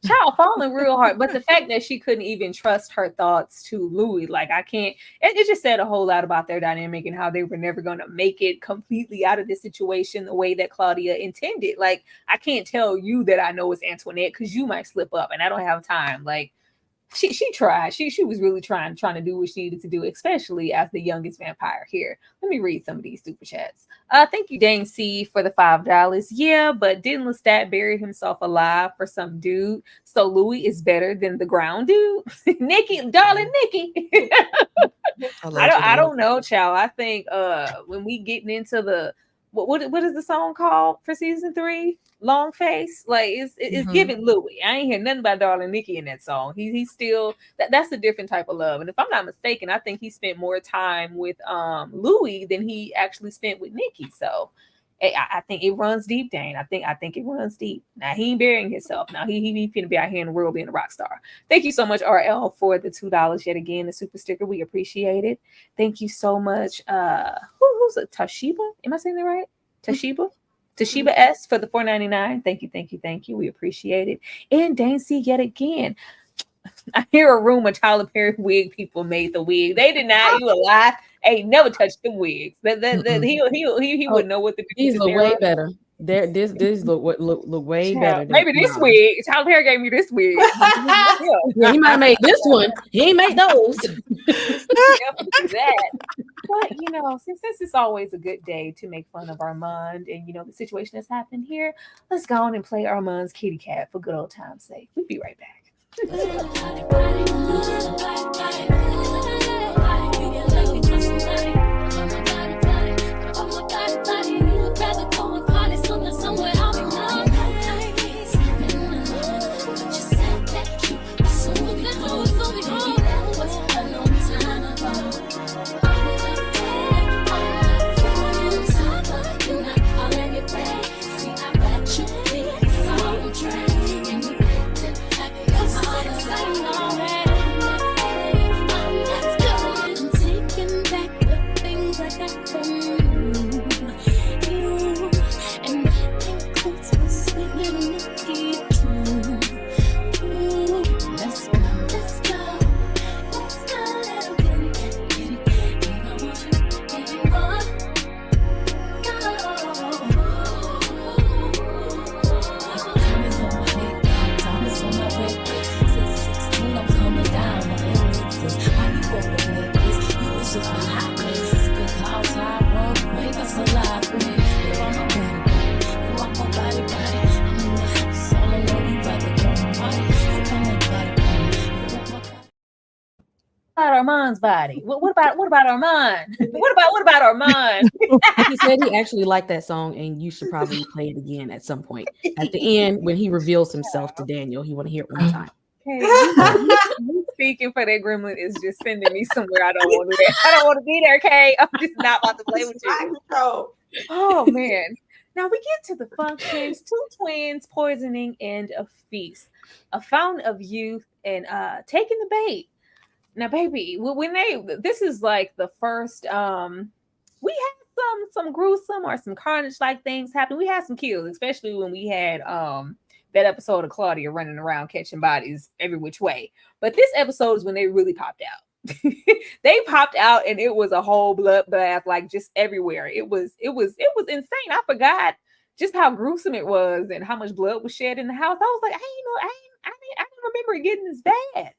Child falling real hard, but the fact that she couldn't even trust her thoughts to Louis, like I can't. It just said a whole lot about their dynamic and how they were never going to make it completely out of this situation the way that Claudia intended. Like I can't tell you that I know it's Antoinette because you might slip up, and I don't have time. Like. She tried. She was really trying to do what she needed to do, especially as the youngest vampire here. Let me read some of these super chats. Thank you, Dane C, for the $5. Yeah, but didn't Lestat bury himself alive for some dude? So Louis is better than the ground dude? Nikki, darling Nikki. I don't know, child. I think when we getting into the what is the song called for season 3? Long Face, like it's giving Louis. I ain't hear nothing about darling Nikki in that song. He's still that's a different type of love. And if I'm not mistaken, I think he spent more time with Louis than he actually spent with Nikki. So I think it runs deep, Dane. I think it runs deep. Now he ain't burying himself. Now he finna be out here in the world being a rock star. Thank you so much, RL, for the $2 yet again, the super sticker. We appreciate it. Thank you so much. Who's it? Toshiba? Am I saying that right? Toshiba S for the $4.99. Thank you. We appreciate it. And Dane C yet again. I hear a rumor Tyler Perry wig people made the wig. They deny you a lie. Ain't never touched them wigs. He would know what to do. These look way better. This look way better. Maybe this wig. Tyler Perry gave me this wig. Yeah, he might have made this one. He ain't made those. That. But since it's always a good day to make fun of Armand and the situation that's happened here, let's go on and play Armand's kitty cat for good old time's sake. We'll be right back. from you. And that includes my sweet little Nikki too. Let's go, let's go, let's go, little baby, get it, get it. I want you, give you more. Diamonds on my neck, since 16 I'm coming down. My influences, why you go to bed? You was just a hot mess. You could call Tyrone, wake up so loud, girl. You are my body, you are my body. I'm in the house, all alone, you about to go to party. You are my body, you are my body. About Armand's body. What about Armand? What about Armand? He said he actually liked that song, and you should probably play it again at some point. At the end, when he reveals himself to Daniel, he want to hear it one time. Okay, you speaking for that gremlin is just sending me somewhere I don't want to be there. I don't want to be there, Kay. I'm just not about to play with you. Oh man. Now we get to the functions, 2 twins poisoning and a feast, a fountain of youth, and taking the bait. Now, baby, when this is like the first we had some gruesome or some carnage like things happen. We had some kills, especially when we had that episode of Claudia running around catching bodies every which way. But this episode is when they really popped out. They popped out and it was a whole bloodbath, like just everywhere. It was insane. I forgot just how gruesome it was and how much blood was shed in the house. I was like, I didn't remember it getting this bad.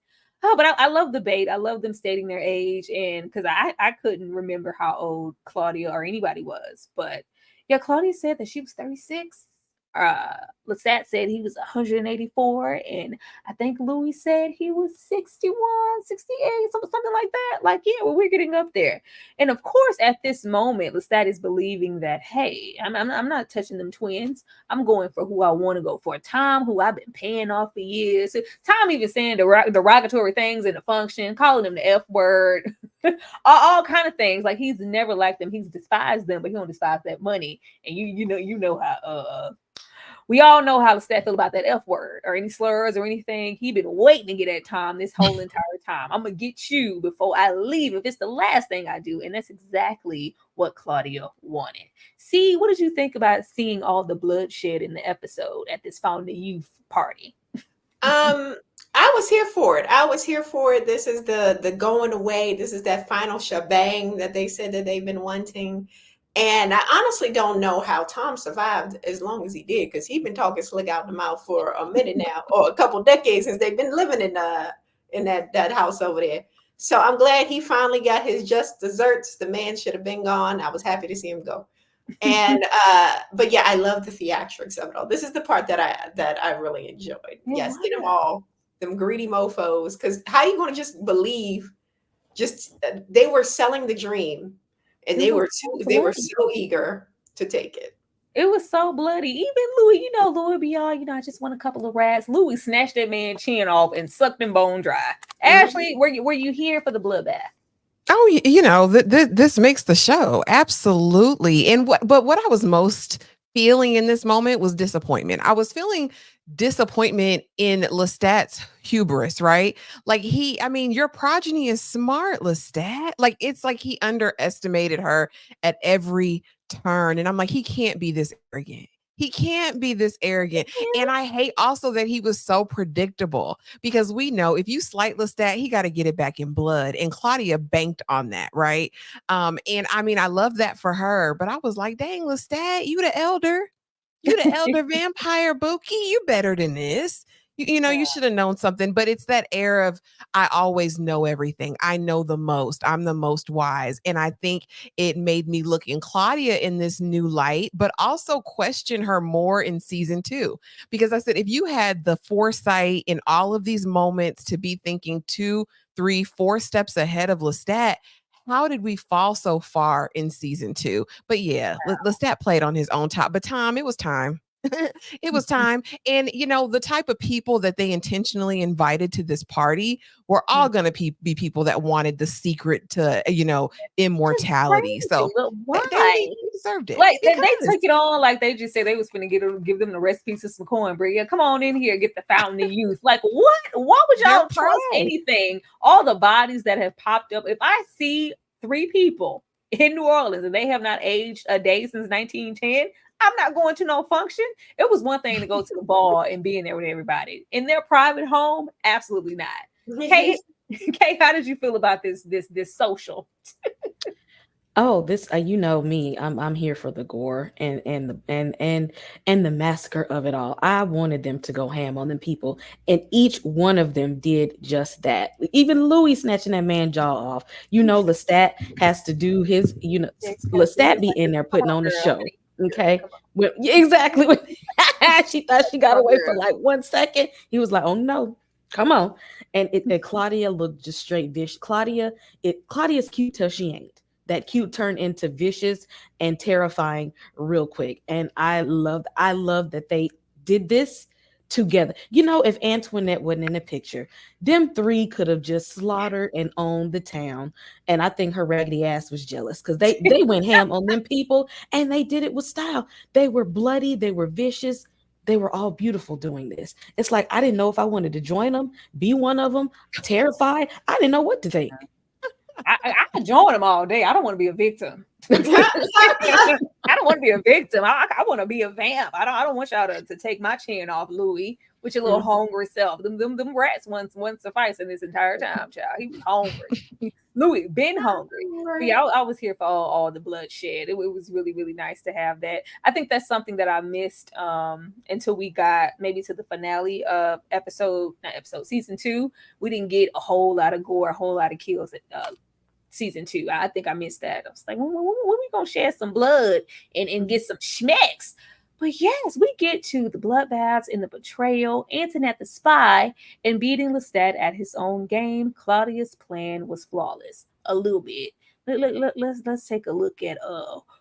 Oh, but I love the bait. I love them stating their age, and because I couldn't remember how old Claudia or anybody was. But yeah, Claudia said that she was 36. Lestat said he was 184, and I think Louis said he was 61, 68, something like that. Like, yeah, well, we're getting up there. And of course, at this moment, Lestat is believing that, hey, I'm not touching them twins. I'm going for who I want to go for. Tom, who I've been paying off for years. Tom even saying derogatory things in the function, calling him the F word, all kind of things. Like, he's never liked them. He's despised them, but he don't despise that money. And you know how we all know how Lestat feel about that F word or any slurs or anything. He been waiting to get at Tom this whole entire time. I'm gonna get you before I leave if it's the last thing I do. And that's exactly what Claudia wanted. See, what did you think about seeing all the bloodshed in the episode at this Fountain of Youth party? I was here for it. This is the going away. This is that final shebang that they said that they've been wanting. And I honestly don't know how Tom survived as long as he did, because he's been talking slick out the mouth for a minute now, or a couple decades since they've been living in that house over there. So I'm glad he finally got his just desserts. The man should have been gone. I was happy to see him go. And but yeah, I love the theatrics of it all. This is the part that I really enjoyed. Yes, get them all, them greedy mofos. Because how you going to just believe? They were selling the dream. And they were so eager to take it. It was so bloody. Even Louis, Louis be all, I just want a couple of rats. Louis snatched that man's chin off and sucked him bone dry. Ashley, were you here for the bloodbath? Oh, this makes the show. Absolutely. And what I was most feeling in this moment was disappointment. I was feeling disappointment in Lestat's hubris, right? Like your progeny is smart, Lestat. Like, it's like he underestimated her at every turn. And I'm like, he can't be this arrogant. He can't be this arrogant. And I hate also that he was so predictable, because we know if you slight Lestat, he got to get it back in blood. And Claudia banked on that, right? And I love that for her, but I was like, dang, Lestat, you the elder. You the elder vampire, Bookie. You better than this. You should have known something. But it's that air of, I always know everything. I know the most. I'm the most wise. And I think it made me look in Claudia in this new light, but also question her more in season 2. Because I said, if you had the foresight in all of these moments to be thinking 2, 3, 4 steps ahead of Lestat, how did we fall so far in season 2? But yeah, Lestat played on his own top. But Tom, it was time. It was time. And, the type of people that they intentionally invited to this party were all going to be people that wanted the secret to, immortality. So they deserved it. Like, they took it on like they just said they was going to give them the recipes of some cornbread. Yeah, come on in here, get the Fountain of Youth. Like, what? Why would y'all trust anything? All the bodies that have popped up. If I see 3 people in New Orleans and they have not aged a day since 1910, I'm not going to no function. It was one thing to go to the ball and be in there with everybody. In their private home, absolutely not. Kate, Kate, how did you feel about this social? Oh, this you know me. I'm here for the gore and the massacre of it all. I wanted them to go ham on them people, and each one of them did just that. Even Louis snatching that man jaw off. You know, Lestat has to do his. You know, Lestat be in there putting on the show. Okay, exactly. She thought she got away for like 1 second. He was like, "Oh no, come on!" And Claudia looked just straight vicious. Claudia's cute till she ain't. That cute turned into vicious and terrifying real quick. And I love that they did this together. You know, if Antoinette wasn't in the picture, them three could have just slaughtered and owned the town. And I think her raggedy ass was jealous because they went ham on them people and they did it with style. They were bloody, they were vicious. They were all beautiful doing this. It's like I didn't know if I wanted to join them, be one of them, terrified. I didn't know what to think. I can join them all day. I don't want to be a victim. I don't want to be a victim. I want to be a vamp. I don't want y'all to take my chin off, Louis, with your little hungry self. Them rats once suffice in this entire time, child. He was hungry. Louis been hungry. But yeah, I was here for all the bloodshed. It was really, really nice to have that. I think that's something that I missed until we got maybe to the finale of season 2. We didn't get a whole lot of gore, a whole lot of kills season 2. I think I missed that. I was like, when we gonna share some blood and get some schmecks? But yes, we get to the bloodbaths and the betrayal, Antoinette the spy, and beating Lestat at his own game. Claudia's plan was flawless. A little bit. Let's take a look at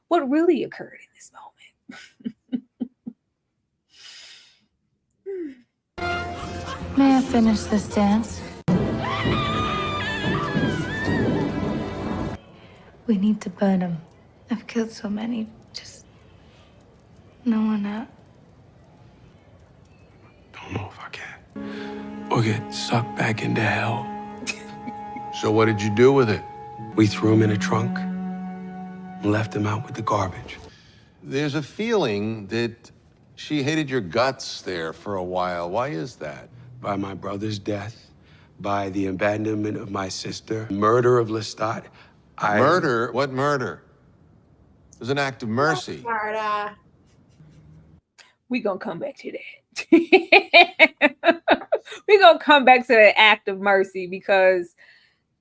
what really occurred in this moment. May I finish this dance? We need to burn them. I've killed so many. Just no one out. Don't know if I can. Or get sucked back into hell. So what did you do with it? We threw him in a trunk and left him out with the garbage. There's a feeling that she hated your guts there for a while. Why is that? By my brother's death, by the abandonment of my sister, murder of Lestat. Murder? What murder? It was an act of mercy. We gonna come back to that. We gonna come back to that act of mercy because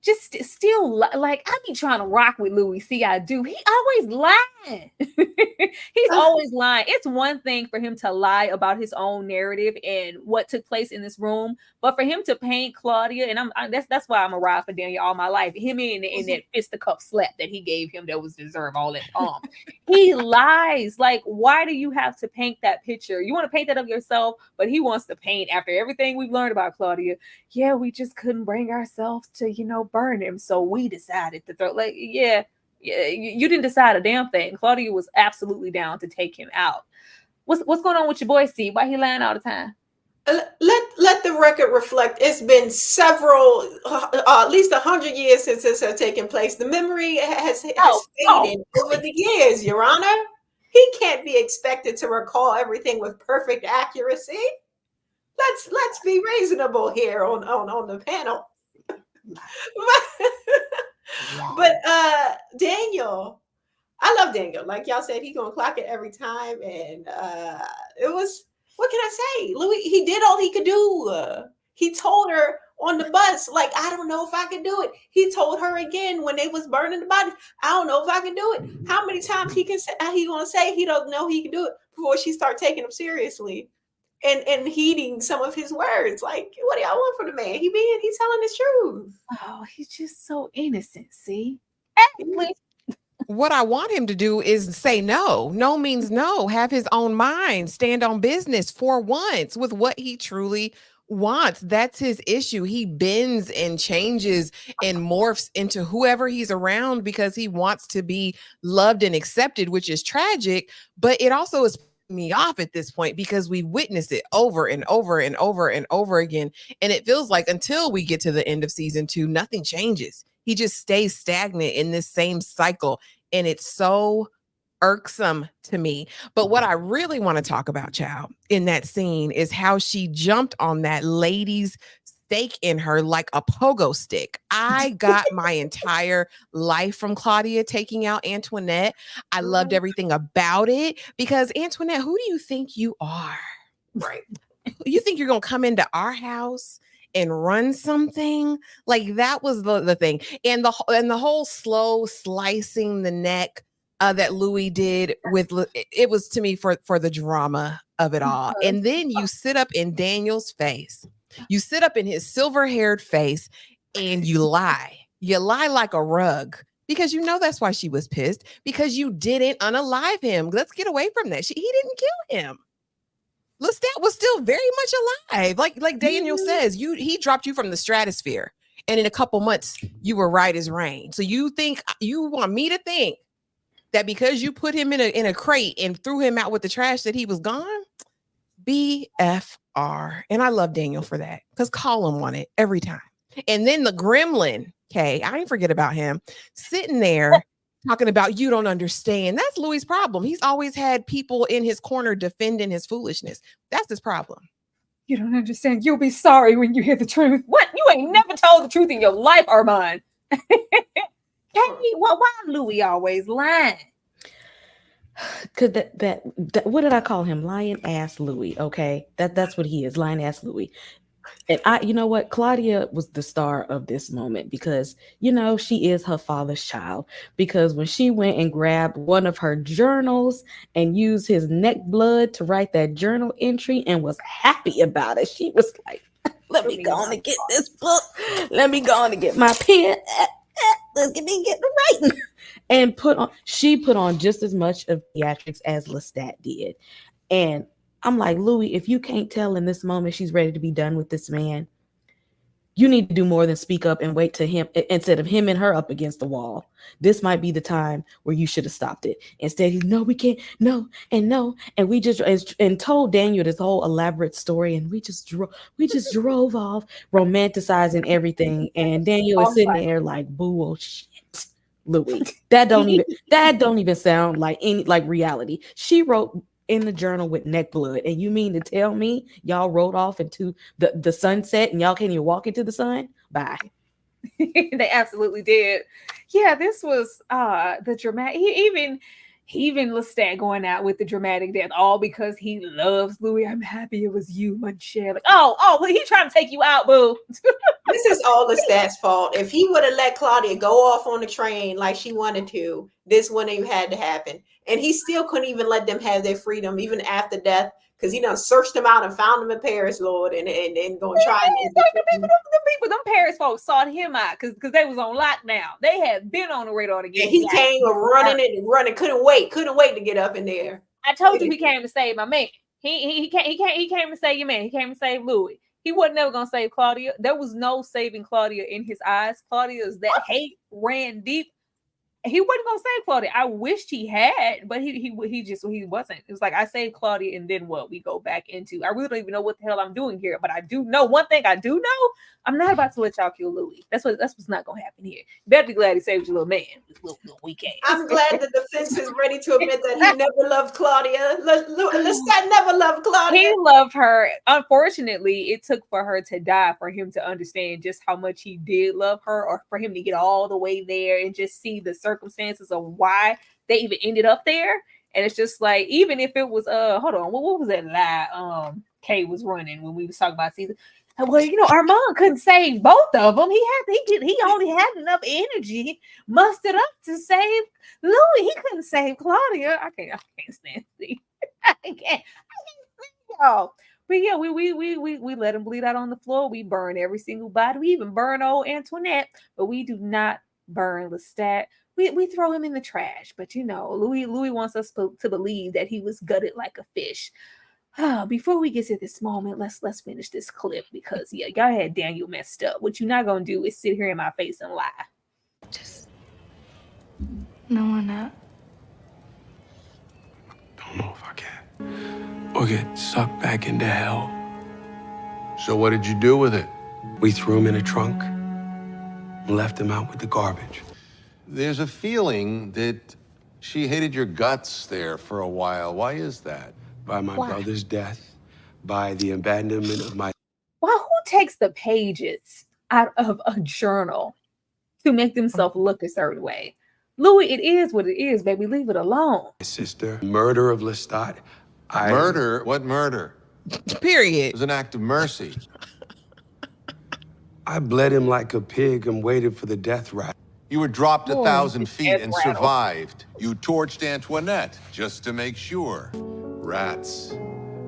just still like I be trying to rock with Louis. See, I do. He always lying. He's always lying. It's one thing for him to lie about his own narrative and what took place in this room, but for him to paint Claudia, and that's why I'm a ride for Daniel all my life. Him in that fisticuff slap that he gave him that was deserved all that palm. He lies. Like, why do you have to paint that picture? You want to paint that of yourself, but he wants to paint after everything we've learned about Claudia. Yeah, we just couldn't bring ourselves to burn him, so we decided to throw. Like, yeah, you didn't decide a damn thing. Claudia was absolutely down to take him out. What's going on with your boy C? Why he lying all the time? Let the record reflect. It's been several, at least 100 years since this has taken place. The memory has faded over the years, Your Honor. He can't be expected to recall everything with perfect accuracy. Let's be reasonable here on the panel. But Daniel, I love Daniel. Like y'all said, he gonna clock it every time, and it was. What can I say? Louis, he did all he could do. He told her on the bus, like, I don't know if I can do it. He told her again when they was burning the body, I don't know if I can do it. How many times he gonna say he don't know he can do it before she start taking him seriously and heeding some of his words? Like, what do y'all want from the man? He's telling the truth. Oh, he's just so innocent. See, what I want him to do is say no. No means no. Have his own mind. Stand on business for once with what he truly wants. That's his issue. He bends and changes and morphs into whoever he's around because he wants to be loved and accepted, which is tragic. But it also is me off at this point because we witness it over and over and over and over again. And it feels like until we get to the end of season 2, nothing changes. He just stays stagnant in this same cycle And it's so irksome to me. But what I really want to talk about, child, in that scene is how she jumped on that lady's stake in her like a pogo stick. I got my entire life from Claudia taking out Antoinette. I loved everything about it because Antoinette, who do you think you are? Right. You think you're going to come into our house and run something? Like that was the thing. And the whole slow slicing the neck that Louis did with it was to me for the drama of it all. And then you sit up in Daniel's face. You sit up in his silver-haired face and you lie. You lie like a rug because you know that's why she was pissed, because you didn't unalive him. Let's get away from that. He didn't kill him. Lestat was still very much alive. Like Daniel says, he dropped you from the stratosphere. And in a couple months, you were right as rain. So you want me to think that because you put him in a crate and threw him out with the trash that he was gone? BFR. And I love Daniel for that because Colin won it every time. And then the gremlin, I didn't forget about him, sitting there talking about you don't understand. That's Louis' problem. He's always had people in his corner defending his foolishness. That's his problem. You don't understand. You'll be sorry when you hear the truth. What? You ain't never told the truth in your life, Armand. Well, why Louis always lying? Cause that what did I call him? Lion ass Louis. Okay, that's what he is. Lion ass Louis. And you know what? Claudia was the star of this moment because, she is her father's child. Because when she went and grabbed one of her journals and used his neck blood to write that journal entry and was happy about it, she was like, let me go on and get this book. Let me go on and get my pen. Let's get the writing. And she put on just as much of theatrics as Lestat did. And I'm like, Louis, if you can't tell in this moment she's ready to be done with this man, you need to do more than speak up and wait to him instead of him and her up against the wall. This might be the time where you should have stopped it. Instead, he's no, we can't, no. And we just and told Daniel this whole elaborate story, and we just drove off, romanticizing everything. And Daniel is sitting there like bullshit. Louis, that don't even sound like any reality. She wrote in the journal with neck blood, and you mean to tell me y'all rode off into the sunset and y'all can't even walk into the sun? Bye. They absolutely did. Yeah, this was the dramatic. Even Lestat going out with the dramatic death, all because he loves Louis. I'm happy it was you, Muncher. Like, well, he's trying to take you out, boo. This is all Lestat's fault. If he would have let Claudia go off on the train like she wanted to, this wouldn't even had to happen. And he still couldn't even let them have their freedom, even after death, because he done searched them out and found them in Paris, Lord, and going to try and them Paris folks sought him out because they was on lockdown. They had been on the radar to get and he came running, couldn't wait to get up in there. I told you he came to save my man. He came to save your man. He came to save Louis. He wasn't never gonna save Claudia. There was no saving Claudia in his eyes. Claudia's that hate ran deep. He wasn't gonna save Claudia. I wished he had, but he wasn't. It was like I saved Claudia, and then what? We go back into. I really don't even know what the hell I'm doing here, but I do know one thing. I do know I'm not about to let y'all kill Louis. That's what's not gonna happen here. You better be glad he saved your little man, little weak ass. I'm glad the defense is ready to admit that he never loved Claudia. Lestat never loved Claudia. He loved her. Unfortunately, it took for her to die for him to understand just how much he did love her, or for him to get all the way there and just see the circumstances of why they even ended up there. And it's just like, even if it was hold on, what was that lie Kay was running when we was talking about season? Well, Armand couldn't save both of them. He only had enough energy mustered up to save Louis. He couldn't save Claudia. I can't stand see. I can't stand y'all. But yeah, we let him bleed out on the floor. We burn every single body. We even burn old Antoinette, but we do not burn Lestat. We throw him in the trash. But Louis wants us to believe that he was gutted like a fish. Before we get to this moment, let's finish this clip because y'all had Daniel messed up. What you're not gonna do is sit here in my face and lie. Just no one not. Don't know if I can. Or get sucked back into hell. So what did you do with it? We threw him in a trunk and left him out with the garbage. There's a feeling that She hated your guts there for a while. Why is that? By my Why? brother's death, by the abandonment of my Why? Who takes the pages out of a journal to make themselves look a certain way? Louis, it is what it is, baby. Leave it alone. sister, murder of Lestat. Murder? What murder? Period. It was an act of mercy. I bled him like a pig and waited for the death rattle. You were dropped Oh, 1,000 the feet death and rattle. survived. You torched Antoinette just to make sure. Rats.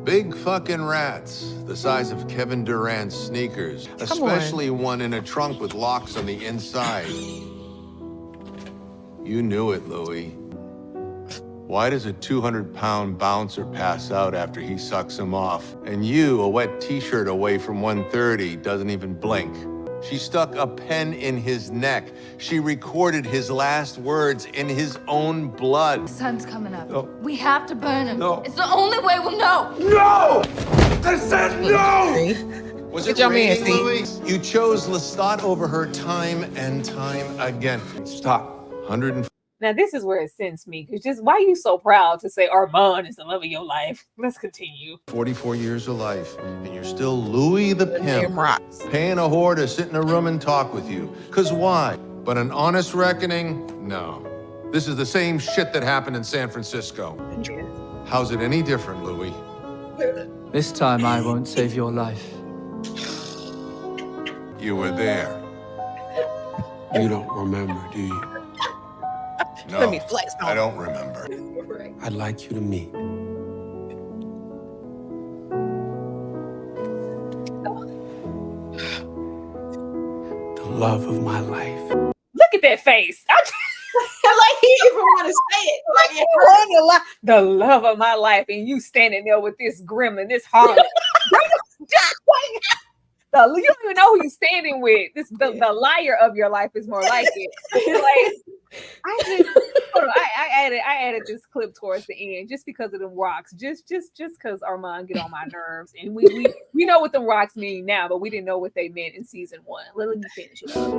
Big fucking rats. The size of Kevin Durant's sneakers. Especially one in a trunk with locks on the inside. You knew it, Louis. Why does a 200-pound bouncer pass out after he sucks him off? And you, a wet t-shirt away from 130, doesn't even blink. She stuck a pen in his neck. She recorded his last words in his own blood. The sun's coming up. No. We have to burn him. No. It's the only way we'll know. No! I said no! Was Good it job, raining, Nancy. Louis? You chose Lestat over her time and time again. Stop. 100. Now, this is where it sends me. Because just why are you so proud to say Armand is the love of your life? Let's continue. 44 years of life, and you're still Louis the Damn pimp, rocks. paying a whore to sit in a room and talk with you. Cause why? But an honest reckoning? No. This is the same shit that happened in San Francisco. How's it any different, Louis? This time I won't save your life. You were there. You don't remember, do you? No, Let me flex on I don't remember. I'd like you to meet. The love of my life. Look at that face. Like he didn't even want to say it. Like it hurt. The love of my life, and you standing there with this gremlin, this harlot. You don't even know who you're standing with. The liar of your life is more like it. Like, I added this clip towards the end just because of them rocks. Just because Armand get on my nerves, and we know what them rocks mean now, but we didn't know what they meant in season 1. Let me finish it up.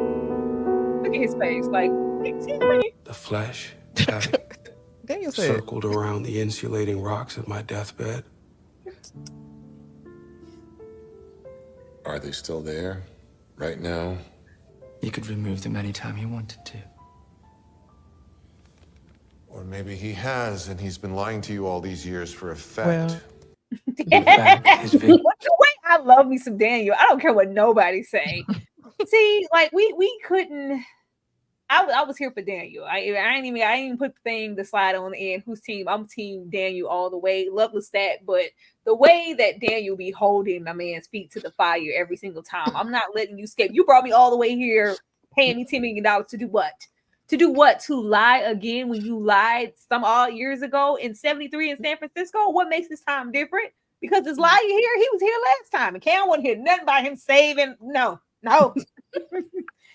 Look at his face, like The flesh that Daniel said. circled around the insulating rocks of my deathbed. Are they still there? Right now? He could remove them anytime he wanted to. Or maybe he has, and he's been lying to you all these years for effect. Well. Wait, I love me some Daniel. I don't care what nobody say. See, like we couldn't. I was here for Daniel. I ain't even put the slide on the end. Whose team? I'm team Daniel all the way. Love Lestat, but the way that Daniel be holding my man's feet to the fire every single time, I'm not letting you escape. You brought me all the way here, paying me $10 million to do what? To do what? To lie again when you lied some odd years ago in 73 in San Francisco? What makes this time different? Because this liar here, he was here last time. And Cam wasn't hear nothing about him saving. No.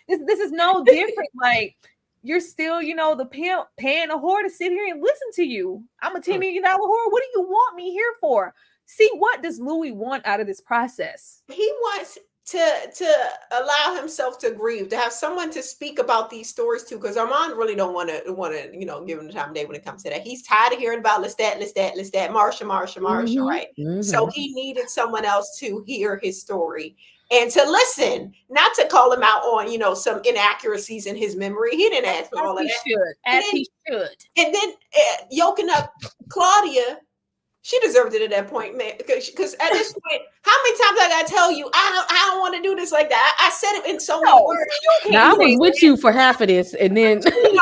This is no different. Like, you're still, the pimp paying a whore to sit here and listen to you. I'm a $10 million whore. What do you want me here for? See, what does Louis want out of this process? He wants to allow himself to grieve, to have someone to speak about these stories to, because Armand really don't want to give him the time of day when it comes to that. He's tired of hearing about Lestat, Marsha, right? Mm-hmm. So he needed someone else to hear his story and to listen, not to call him out on some inaccuracies in his memory. He didn't ask for all of that. He should. And then yoking up Claudia. She deserved it at that point, man. Because at this point, how many times I gotta tell you, I don't want to do this like that. I said it in so many words. Now I was with you for half of this, and then no.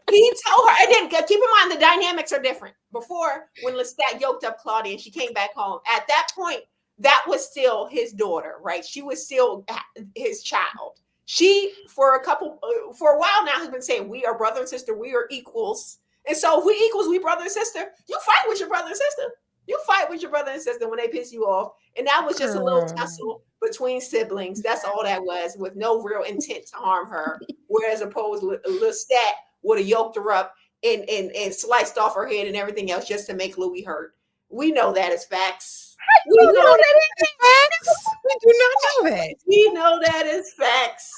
He told her, and then keep in mind the dynamics are different. Before, when Lestat yoked up Claudia and she came back home, at that point, that was still his daughter, right? She was still his child. She, for a while now, has been saying, we are brother and sister, we are equals. And so if we equals, we brother and sister, you fight with your brother and sister. You fight with your brother and sister when they piss you off. And that was just a little tussle between siblings. That's all that was, with no real intent to harm her. Whereas opposed Lestat would have yoked her up and sliced off her head and everything else just to make Louis hurt. We know that as facts. We know that facts. We do not know that. We know that is facts.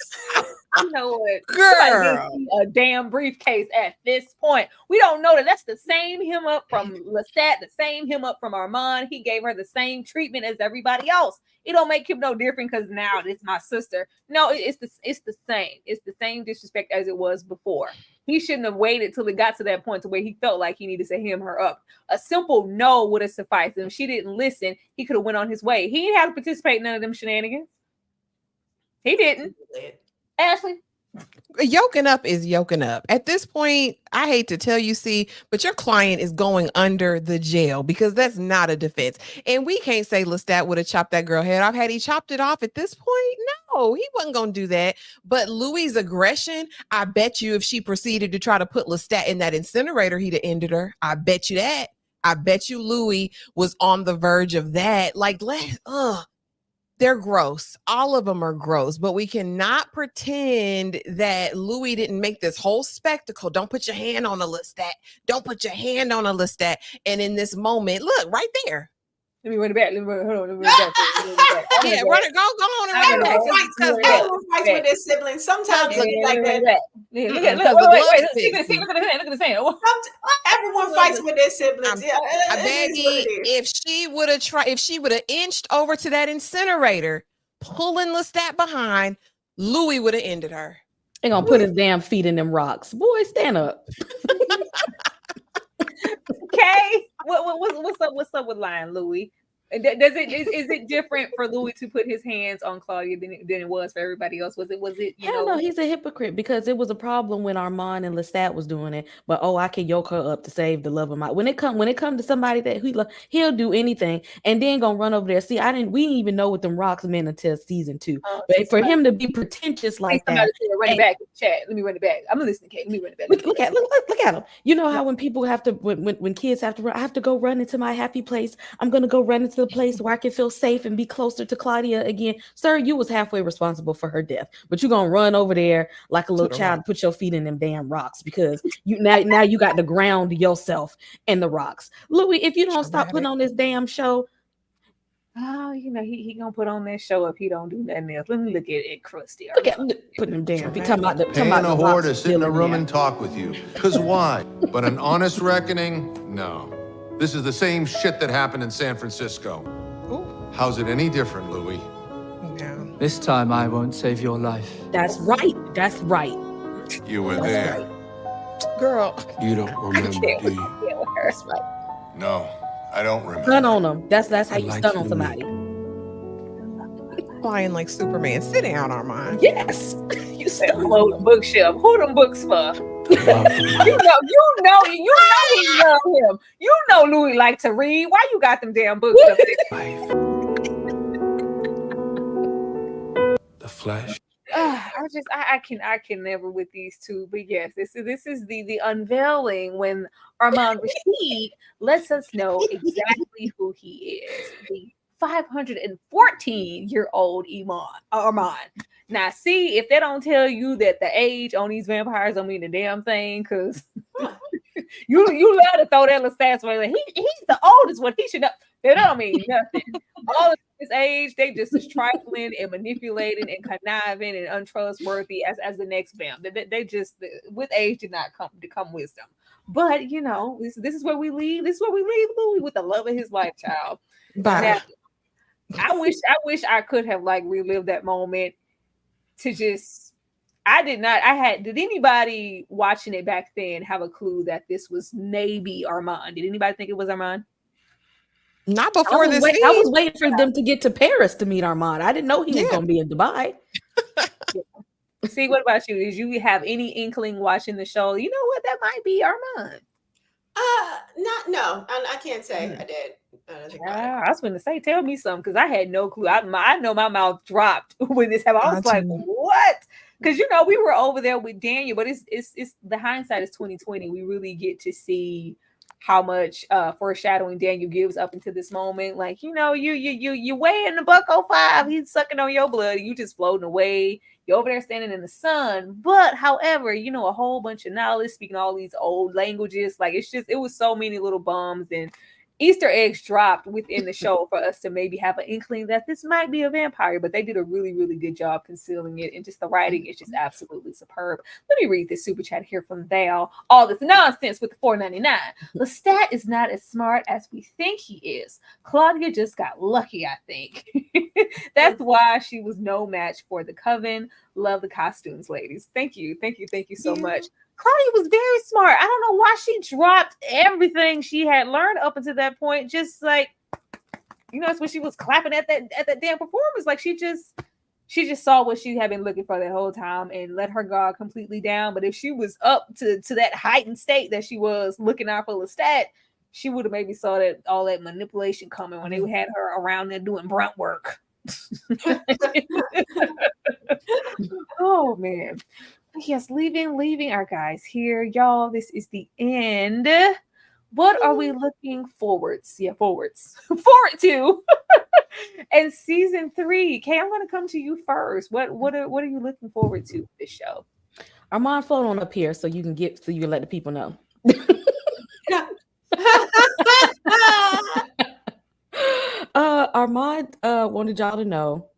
You know what? Girl. Somebody gives me a damn briefcase at this point. We don't know that that's the same him up from Lestat, the same him up from Armand. He gave her the same treatment as everybody else. It don't make him no different because now it's my sister. No, it's the same. It's the same disrespect as it was before. He shouldn't have waited till it got to that point to where he felt like he needed to hem her up. A simple no would have sufficed. And if she didn't listen, he could have went on his way. He didn't have to participate in none of them shenanigans. He didn't. Ashley? Yoking up is yoking up. At this point, I hate to tell you, but your client is going under the jail because that's not a defense. And we can't say Lestat would have chopped that girl head off. Had he chopped it off at this point? No, he wasn't going to do that. But Louis' aggression, I bet you if she proceeded to try to put Lestat in that incinerator, he'd have ended her. I bet you that. I bet you Louis was on the verge of that. Like, they're gross. All of them are gross, but we cannot pretend that Louis didn't make this whole spectacle. Don't put your hand on a Lestat. Don't put your hand on a Lestat. And in this moment, look, right there. Let me run it back. Hold on. Let me run it back. Yeah, run it. Go on and run it back. Everyone fights with their siblings. Sometimes it's like that. Look at the sand. Everyone fights with their siblings. I beg you, if she would have inched over to that incinerator, pulling Lestat behind, Louis would have ended her. They're gonna put his damn feet in them rocks. Boy, stand up. Okay, what's up with lying, Louis? Is it different for Louis to put his hands on Claudia than it was for everybody else? Was it? Hell no, he's a hypocrite because it was a problem when Armand and Lestat was doing it. But I can yoke her up to save the love of my. When it come to somebody that he'll do anything and then gonna run over there. See, we didn't even know what them rocks meant until season 2. But for him to be pretentious like that, run it back in the chat. Let me run it back. I'm listening, Kate. Let me run it back. Look at him. You know how when people have to when kids have to run, I have to go run into my happy place. I'm gonna go run into the place where I can feel safe and be closer to Claudia again. Sir, you was halfway responsible for her death, but you're gonna run over there like a little child and put your feet in them damn rocks because you now you got to ground yourself in the rocks. Louis, if you don't stop putting on this damn show, he gonna put on that show if he don't do nothing else. Let me look at Krusty. Look at putting them damn. He talking about the Paying a whore to sit in a room and talk with you. Because why? But an honest reckoning? No. This is the same shit that happened in San Francisco. Ooh. How's it any different, Louis? No. This time I won't save your life. That's right. That's right. You were there. Right. Girl. You don't remember, do you? That's right. No, I don't remember. Stun on them. That's how you stun on somebody. Flying like Superman. Sit down, Armand. Yes. You stun on the bookshelf. Who them books for? you know he love him. You know Louis like to read. Why you got them damn books up there? The flesh. I can never with these two. But yes, this is the unveiling when Armand Rashid lets us know exactly who he is. The 514-year-old Armand. Now, see, if they don't tell you that the age on these vampires don't mean a damn thing, because you love to throw that little stats away. Like, he's the oldest one. He should know. That don't mean nothing. All of his age, they just as trifling and manipulating and conniving and untrustworthy as the next vamp. They just, with age, did not come wisdom. But this is where we leave. This is where we leave Louis with the love of his life, child. Bye. Now, I wish I could have relived that moment. Did anybody watching it back then have a clue that this was maybe Armand? Did anybody think it was Armand? Not before this. I was waiting for them to get to Paris to meet Armand. I didn't know he was going to be in Dubai. See, what about you? Did you have any inkling watching the show? You know what? That might be Armand. No, I can't say I did. I was going to say, tell me something, because I had no clue. I know my mouth dropped when this happened. I was like, what? Because we were over there with Daniel, but it's the hindsight is 2020. We really get to see how much foreshadowing Daniel gives up into this moment. Like, you weighing the $105, he's sucking on your blood, you just floating away. You're over there standing in the sun. But however, a whole bunch of knowledge, speaking all these old languages. Like, it was so many little bums and Easter eggs dropped within the show for us to maybe have an inkling that this might be a vampire, but they did a really, really good job concealing it, and just the writing is just absolutely superb. Let me read this super chat here from Val. All this nonsense with the $4.99. Lestat is not as smart as we think he is. Claudia just got lucky, I think. That's why she was no match for the Coven. Love the costumes, ladies. Thank you so much. Claudia was very smart. I don't know why she dropped everything she had learned up until that point. Just like, it's when she was clapping at that damn performance. Like she just saw what she had been looking for the whole time and let her guard completely down. But if she was up to that heightened state that she was looking out for Lestat, she would have maybe saw that all that manipulation coming when they had her around there doing brunt work. Oh man. Yes, leaving our guys here, y'all. This is the end. What are we looking forwards to in season 3? Kay, I'm going to come to you first. What are you looking forward to with this show? Armand, float on up here so you can let the people know. Armand wanted y'all to know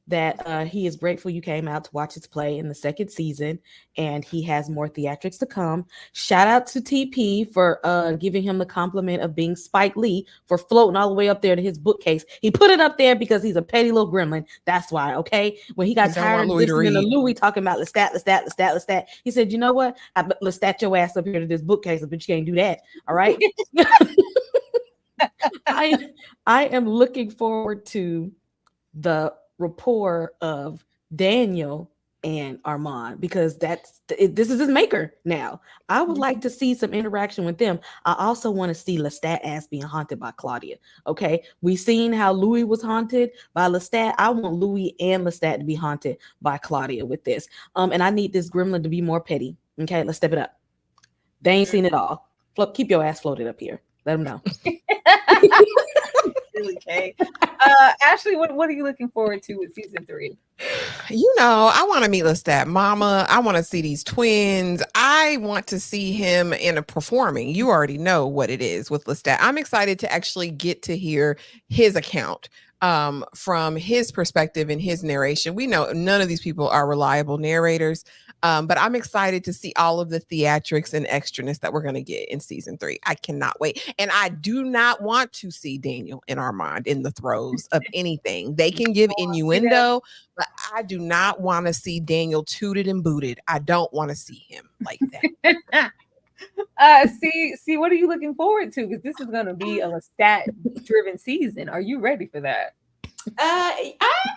that he is grateful you came out to watch his play in the 2nd season, and he has more theatrics to come. Shout out to TP for giving him the compliment of being Spike Lee for floating all the way up there to his bookcase. He put it up there because he's a petty little gremlin. That's why, okay? When he got tired of listening to Louis talking about Lestat, he said, you know what? I Lestat your ass up here to this bookcase, but you can't do that, all right? I am looking forward to the rapport of Daniel and Armand, because this is his maker now. I would like to see some interaction with them. I also want to see Lestat as being haunted by Claudia. Okay, we seen how Louis was haunted by Lestat. I want Louis and Lestat to be haunted by Claudia with this. And I need this gremlin to be more petty. Okay, let's step it up. They ain't seen it all. Keep your ass floated up here. Let them know. Really, Kay. Ashley, what are you looking forward to with season 3? I want to meet Lestat mama. I want to see these twins. I want to see him in a performing. You already know what it is with Lestat. I'm excited to actually get to hear his account from his perspective and his narration. We know none of these people are reliable narrators, but I'm excited to see all of the theatrics and extraness that we're going to get in season 3. I cannot wait. And I do not want to see Daniel and Armand in the throes of anything. They can give innuendo, but I do not want to see Daniel tooted and booted. I don't want to see him like that. See, what are you looking forward to? Because this is going to be a Lestat-driven season. Are you ready for that? I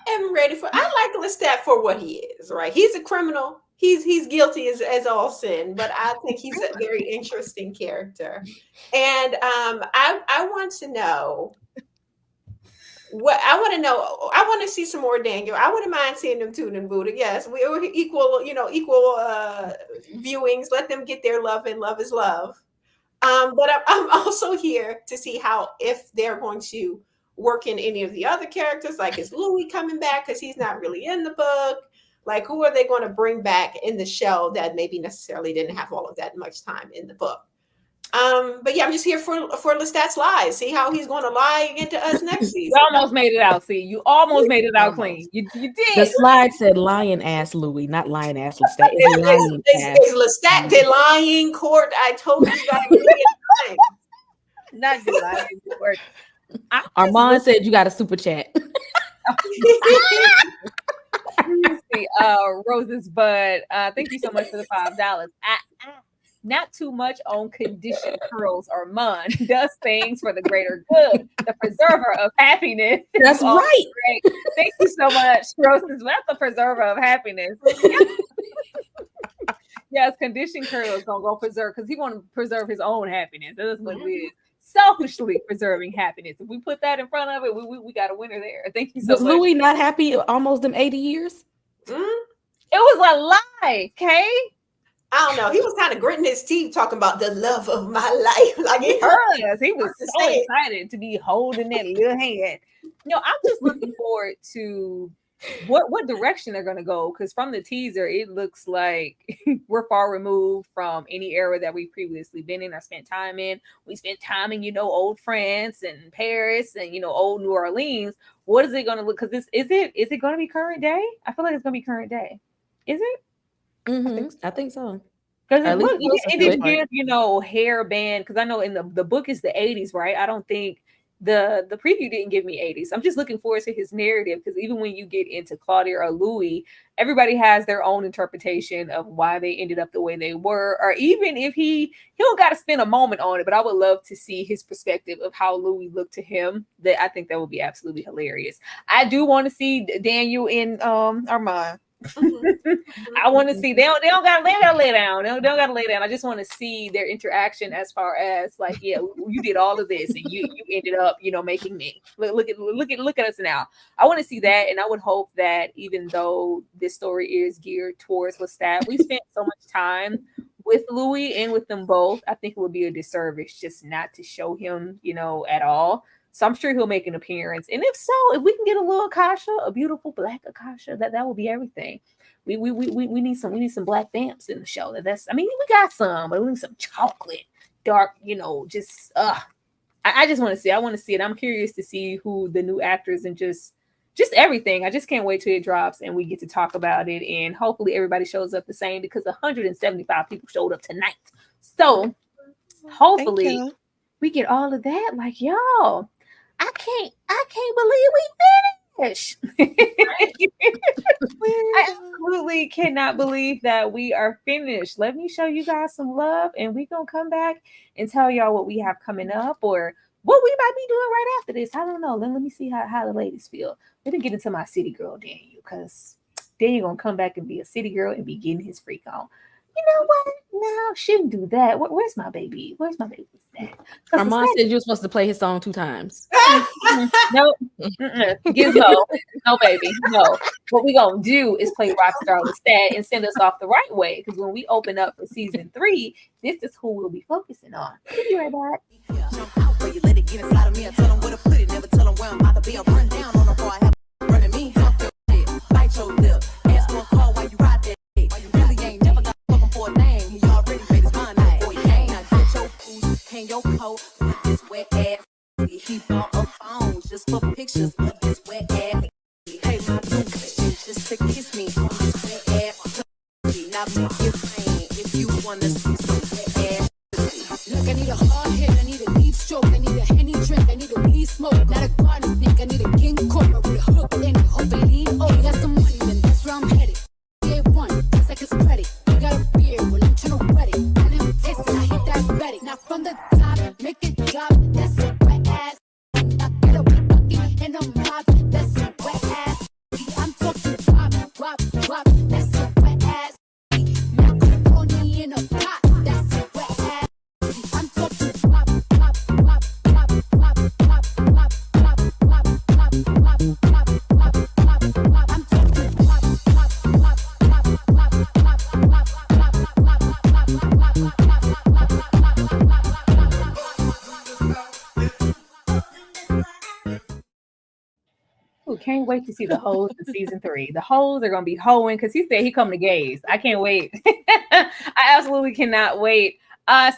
am ready for. I like Lestat for what he is. Right, he's a criminal. He's guilty as all sin, but I think he's a very interesting character. And I want to know. I want to see some more Daniel. I wouldn't mind seeing them tooted and booted. Yes, we were equal viewings. Let them get their love, and love is love. But I'm also here to see if they're going to work in any of the other characters. Like, is Louis coming back because he's not really in the book? Like, who are they going to bring back in the show that maybe necessarily didn't have all of that much time in the book? But yeah, I'm just here for Lestat's lies. See how he's going to lie into us next season. You almost made it out. See, you almost made it out clean. You did. The slide said lion ass Louis, not lion ass Lestat. Is Lestat the lying court? I told you guys. Not the lying court. Armand said you got a super chat. Rose's Bud. Thank you so much for the $5. Not too much on conditioned curls. Armand does things for the greater good, the preserver of happiness. That's right. Great. Thank you so much, Rose's. That's the preserver of happiness. Yes, conditioned curls gonna go preserve because he want to preserve his own happiness. That's what it is. Selfishly preserving happiness. If we put that in front of it, we got a winner there. Thank you so much. Was Louis not happy almost them 80 years? It was a lie, Kay. I don't know. He was kind of gritting his teeth talking about the love of my life. Like he was so excited to be holding that little hand. I'm just looking forward to what direction they're gonna go, because from the teaser it looks like we're far removed from any era that we've previously been in or spent time in. We spent time in, old France and Paris and old New Orleans. What is it gonna look? Because this is it gonna be current day? I feel like it's gonna be current day. Is it? I think so. Because Or it at least looked, the poster it feels didn't like- give, hair band. Because I know in the book is the 80s, right? I don't think the preview didn't give me 80s. I'm just looking forward to his narrative, because even when you get into Claudia or Louis, everybody has their own interpretation of why they ended up the way they were, or even if he don't got to spend a moment on it. But I would love to see his perspective of how Louis looked to him. That I think that would be absolutely hilarious. I do want to see Daniel in Armand. I want to see they don't gotta lay down. They don't gotta lay down. I just want to see their interaction as far as like, yeah, you did all of this and you ended up, making me. Look at us now. I want to see that, and I would hope that even though this story is geared towards Lestat, we spent so much time with Louis and with them both. I think it would be a disservice just not to show him, at all. So I'm sure he'll make an appearance. And if so, if we can get a little Akasha, a beautiful black Akasha, that will be everything. We need some black vamps in the show. We got some, but we need some chocolate, dark, just I just want to see. I want to see it. I'm curious to see who the new actors and just everything. I just can't wait till it drops and we get to talk about it. And hopefully everybody shows up the same, because 175 people showed up tonight. So hopefully we get all of that. Like, y'all, I can't believe we finished. I absolutely cannot believe that we are finished. Let me show you guys some love, and we're gonna come back and tell y'all what we have coming up or what we might be doing right after this. I don't know. Let me see how the ladies feel. Let me get into my city girl Daniel, because Daniel gonna come back and be a city girl and be getting his freak on. You know what? No, shouldn't do that. Where's my baby? Where's my baby? Armand said you were supposed to play his song 2 times. No, Gizmo, no, baby, no. What we gonna do is play Rockstar Lestat and send us off the right way. Because when we open up for season 3, this is who we'll be focusing on. We'll be right back. In your coat, this wet ass. He bought a phone just for pictures of this wet ass. Hey, my two questions just to kiss me on this wet ass. Now make it rain if you wanna see some wet ass. Look, I need a hard hit, I need a deep stroke, I need a Henny drink, I need a weed smoke, not a garden snake, I need a king cobra with a hook in it. Hope they lean. Oh, you got some money, then that's where I'm headed. A1, looks like it's credit. You got a beard, well, I'm trying to wet it. I never taste it, I hit that ready. Now from the top, make it drop, that's a wet ass. I get a bucket and a mop, that's a wet ass. I'm talking drop, that's a wet ass. Macaroni in a pot, that's a wet ass. I'm talking drop. Ooh, can't wait to see the hoes in season 3. The hoes are gonna be hoeing, because he said he come to gays. I can't wait. I absolutely cannot wait.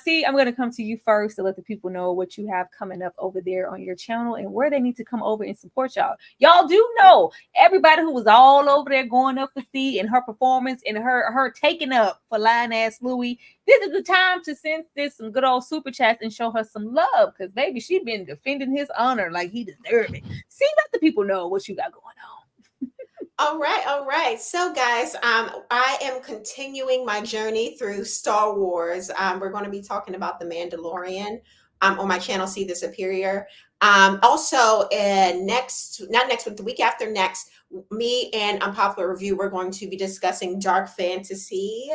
See, I'm gonna come to you first to let the people know what you have coming up over there on your channel and where they need to come over and support y'all. Y'all do know everybody who was all over there going up to see and her performance and her taking up for lying ass Louis. This is the time to send this some good old super chats and show her some love, because baby, she been defending his honor like he deserved it. See, let the people know what you got going on. All right. So, guys, I am continuing my journey through Star Wars. We're going to be talking about The Mandalorian on my channel, See the Superior. Also, not next week, the week after next, me and Unpopular Review, we're going to be discussing dark fantasy.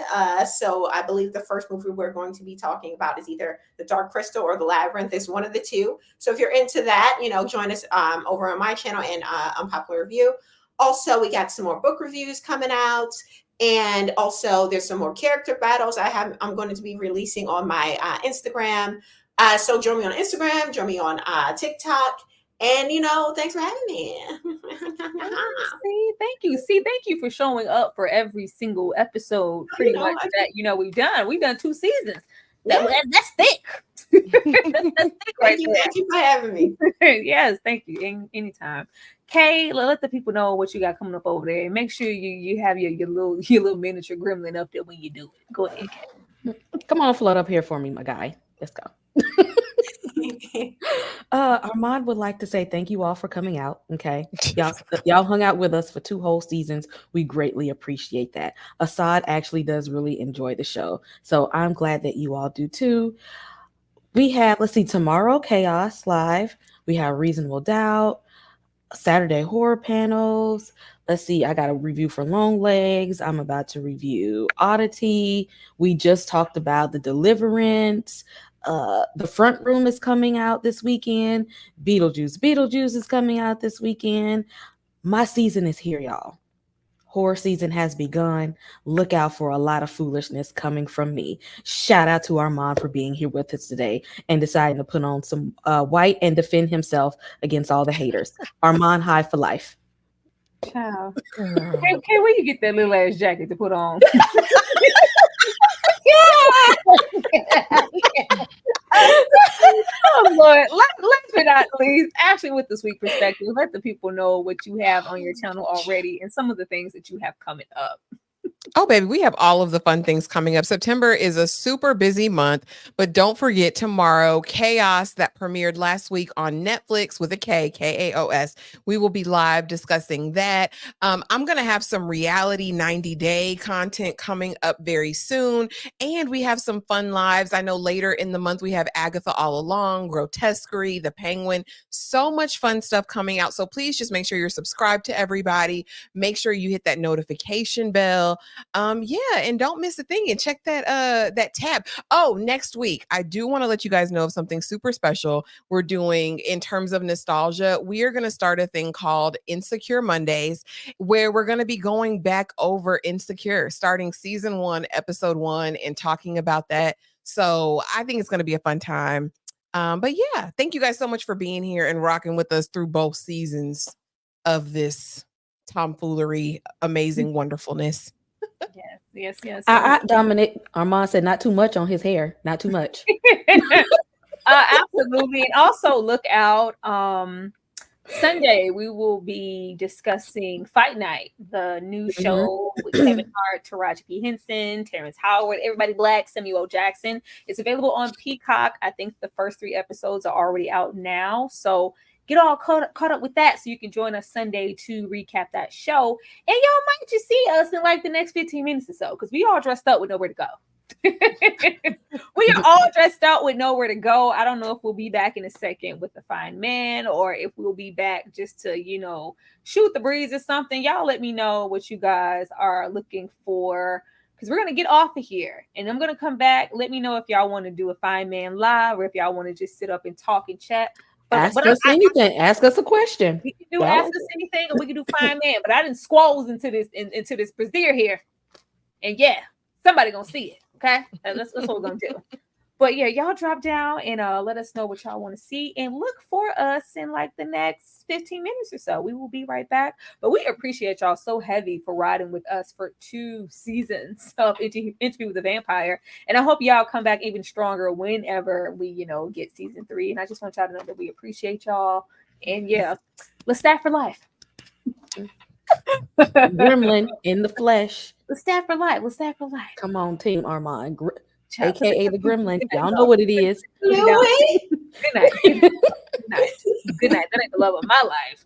So I believe the first movie we're going to be talking about is either The Dark Crystal or The Labyrinth. Is one of the two. So if you're into that, join us over on my channel and Unpopular Review. Also, we got some more book reviews coming out, and also there's some more character battles I'm going to be releasing on my Instagram. So join me on Instagram, join me on TikTok, And thanks for having me. Thank you for showing up for every single episode. Pretty much that we've done. We've done 2 seasons. That's thick. That's thick right there. Thank you for having me. Yes, thank you. Anytime. Kay, let the people know what you got coming up over there. And make sure you have your little miniature gremlin up there when you do it. Go ahead, Kay. Come on, float up here for me, my guy. Let's go. Armand would like to say thank you all for coming out. Okay, y'all hung out with us for 2 whole seasons. We greatly appreciate that. Assad actually does really enjoy the show, so I'm glad that you all do too. We have, let's see, tomorrow Chaos Live. We have Reasonable Doubt, Saturday horror panels. Let's see, I got a review for Long Legs. I'm about to review Oddity. We just talked about The Deliverance. The Front Room is coming out this weekend. Beetlejuice is coming out this weekend. My season is here, y'all. Horror season has begun. Look out for a lot of foolishness coming from me. Shout out to Armand for being here with us today and deciding to put on some white and defend himself against all the haters. Armand high for life. Ciao. Hey, where you get that little ass jacket to put on? Oh Lord, last but not least, actually with the sweet perspective, let the people know what you have on your channel already and some of the things that you have coming up. Oh, baby, we have all of the fun things coming up. September is a super busy month, but don't forget tomorrow, Chaos that premiered last week on Netflix with a K, K-A-O-S. We will be live discussing that. I'm going to have some reality 90-day content coming up very soon, and we have some fun lives. I know later in the month we have Agatha All Along, Grotesquerie, The Penguin, so much fun stuff coming out. So please just make sure you're subscribed to everybody. Make sure you hit that notification bell. And don't miss a thing and check that tab. Oh, next week, I do want to let you guys know of something super special we're doing in terms of nostalgia. We are going to start a thing called Insecure Mondays, where we're going to be going back over Insecure, starting season 1, episode 1, and talking about that. So I think it's going to be a fun time. But yeah, thank you guys so much for being here and rocking with us through both seasons of this tomfoolery, amazing wonderfulness. Yes. Dominic, Armand said not too much on his hair. Not too much. Absolutely. And also look out. Sunday, we will be discussing Fight Night, the new show with Kevin Hart, Taraji P. Henson, Terrence Howard, everybody black, Samuel L. Jackson. It's available on Peacock. I think the first 3 episodes are already out now. So get all caught up with that so you can join us Sunday to recap that show. And y'all might just see us in like the next 15 minutes or so because we all dressed up with nowhere to go. We are all dressed out with nowhere to go. I don't know if we'll be back in a second with the fine man or if we'll be back just to, shoot the breeze or something. Y'all let me know what you guys are looking for because we're going to get off of here and I'm going to come back. Let me know if y'all want to do a fine man live or if y'all want to just sit up and talk and chat. Ask us anything. Ask us a question. We can do ask us anything, or we can do fine man. But I didn't squalls into this brazier here, and yeah, somebody gonna see it. Okay, that's what we're gonna do. But yeah, y'all drop down and let us know what y'all want to see, and look for us in like the next 15 minutes or so. We will be right back. But we appreciate y'all so heavy for riding with us for 2 seasons of Interview with the Vampire, and I hope y'all come back even stronger whenever we get season 3. And I just want y'all to know that we appreciate y'all. And yeah, Lestat for life. Gremlin in the flesh. Lestat for life. Lestat for life. Come on, Team Armand. AKA the Gremlin. Y'all know what it is. Good night. Good night. Good night. That ain't the love of my life.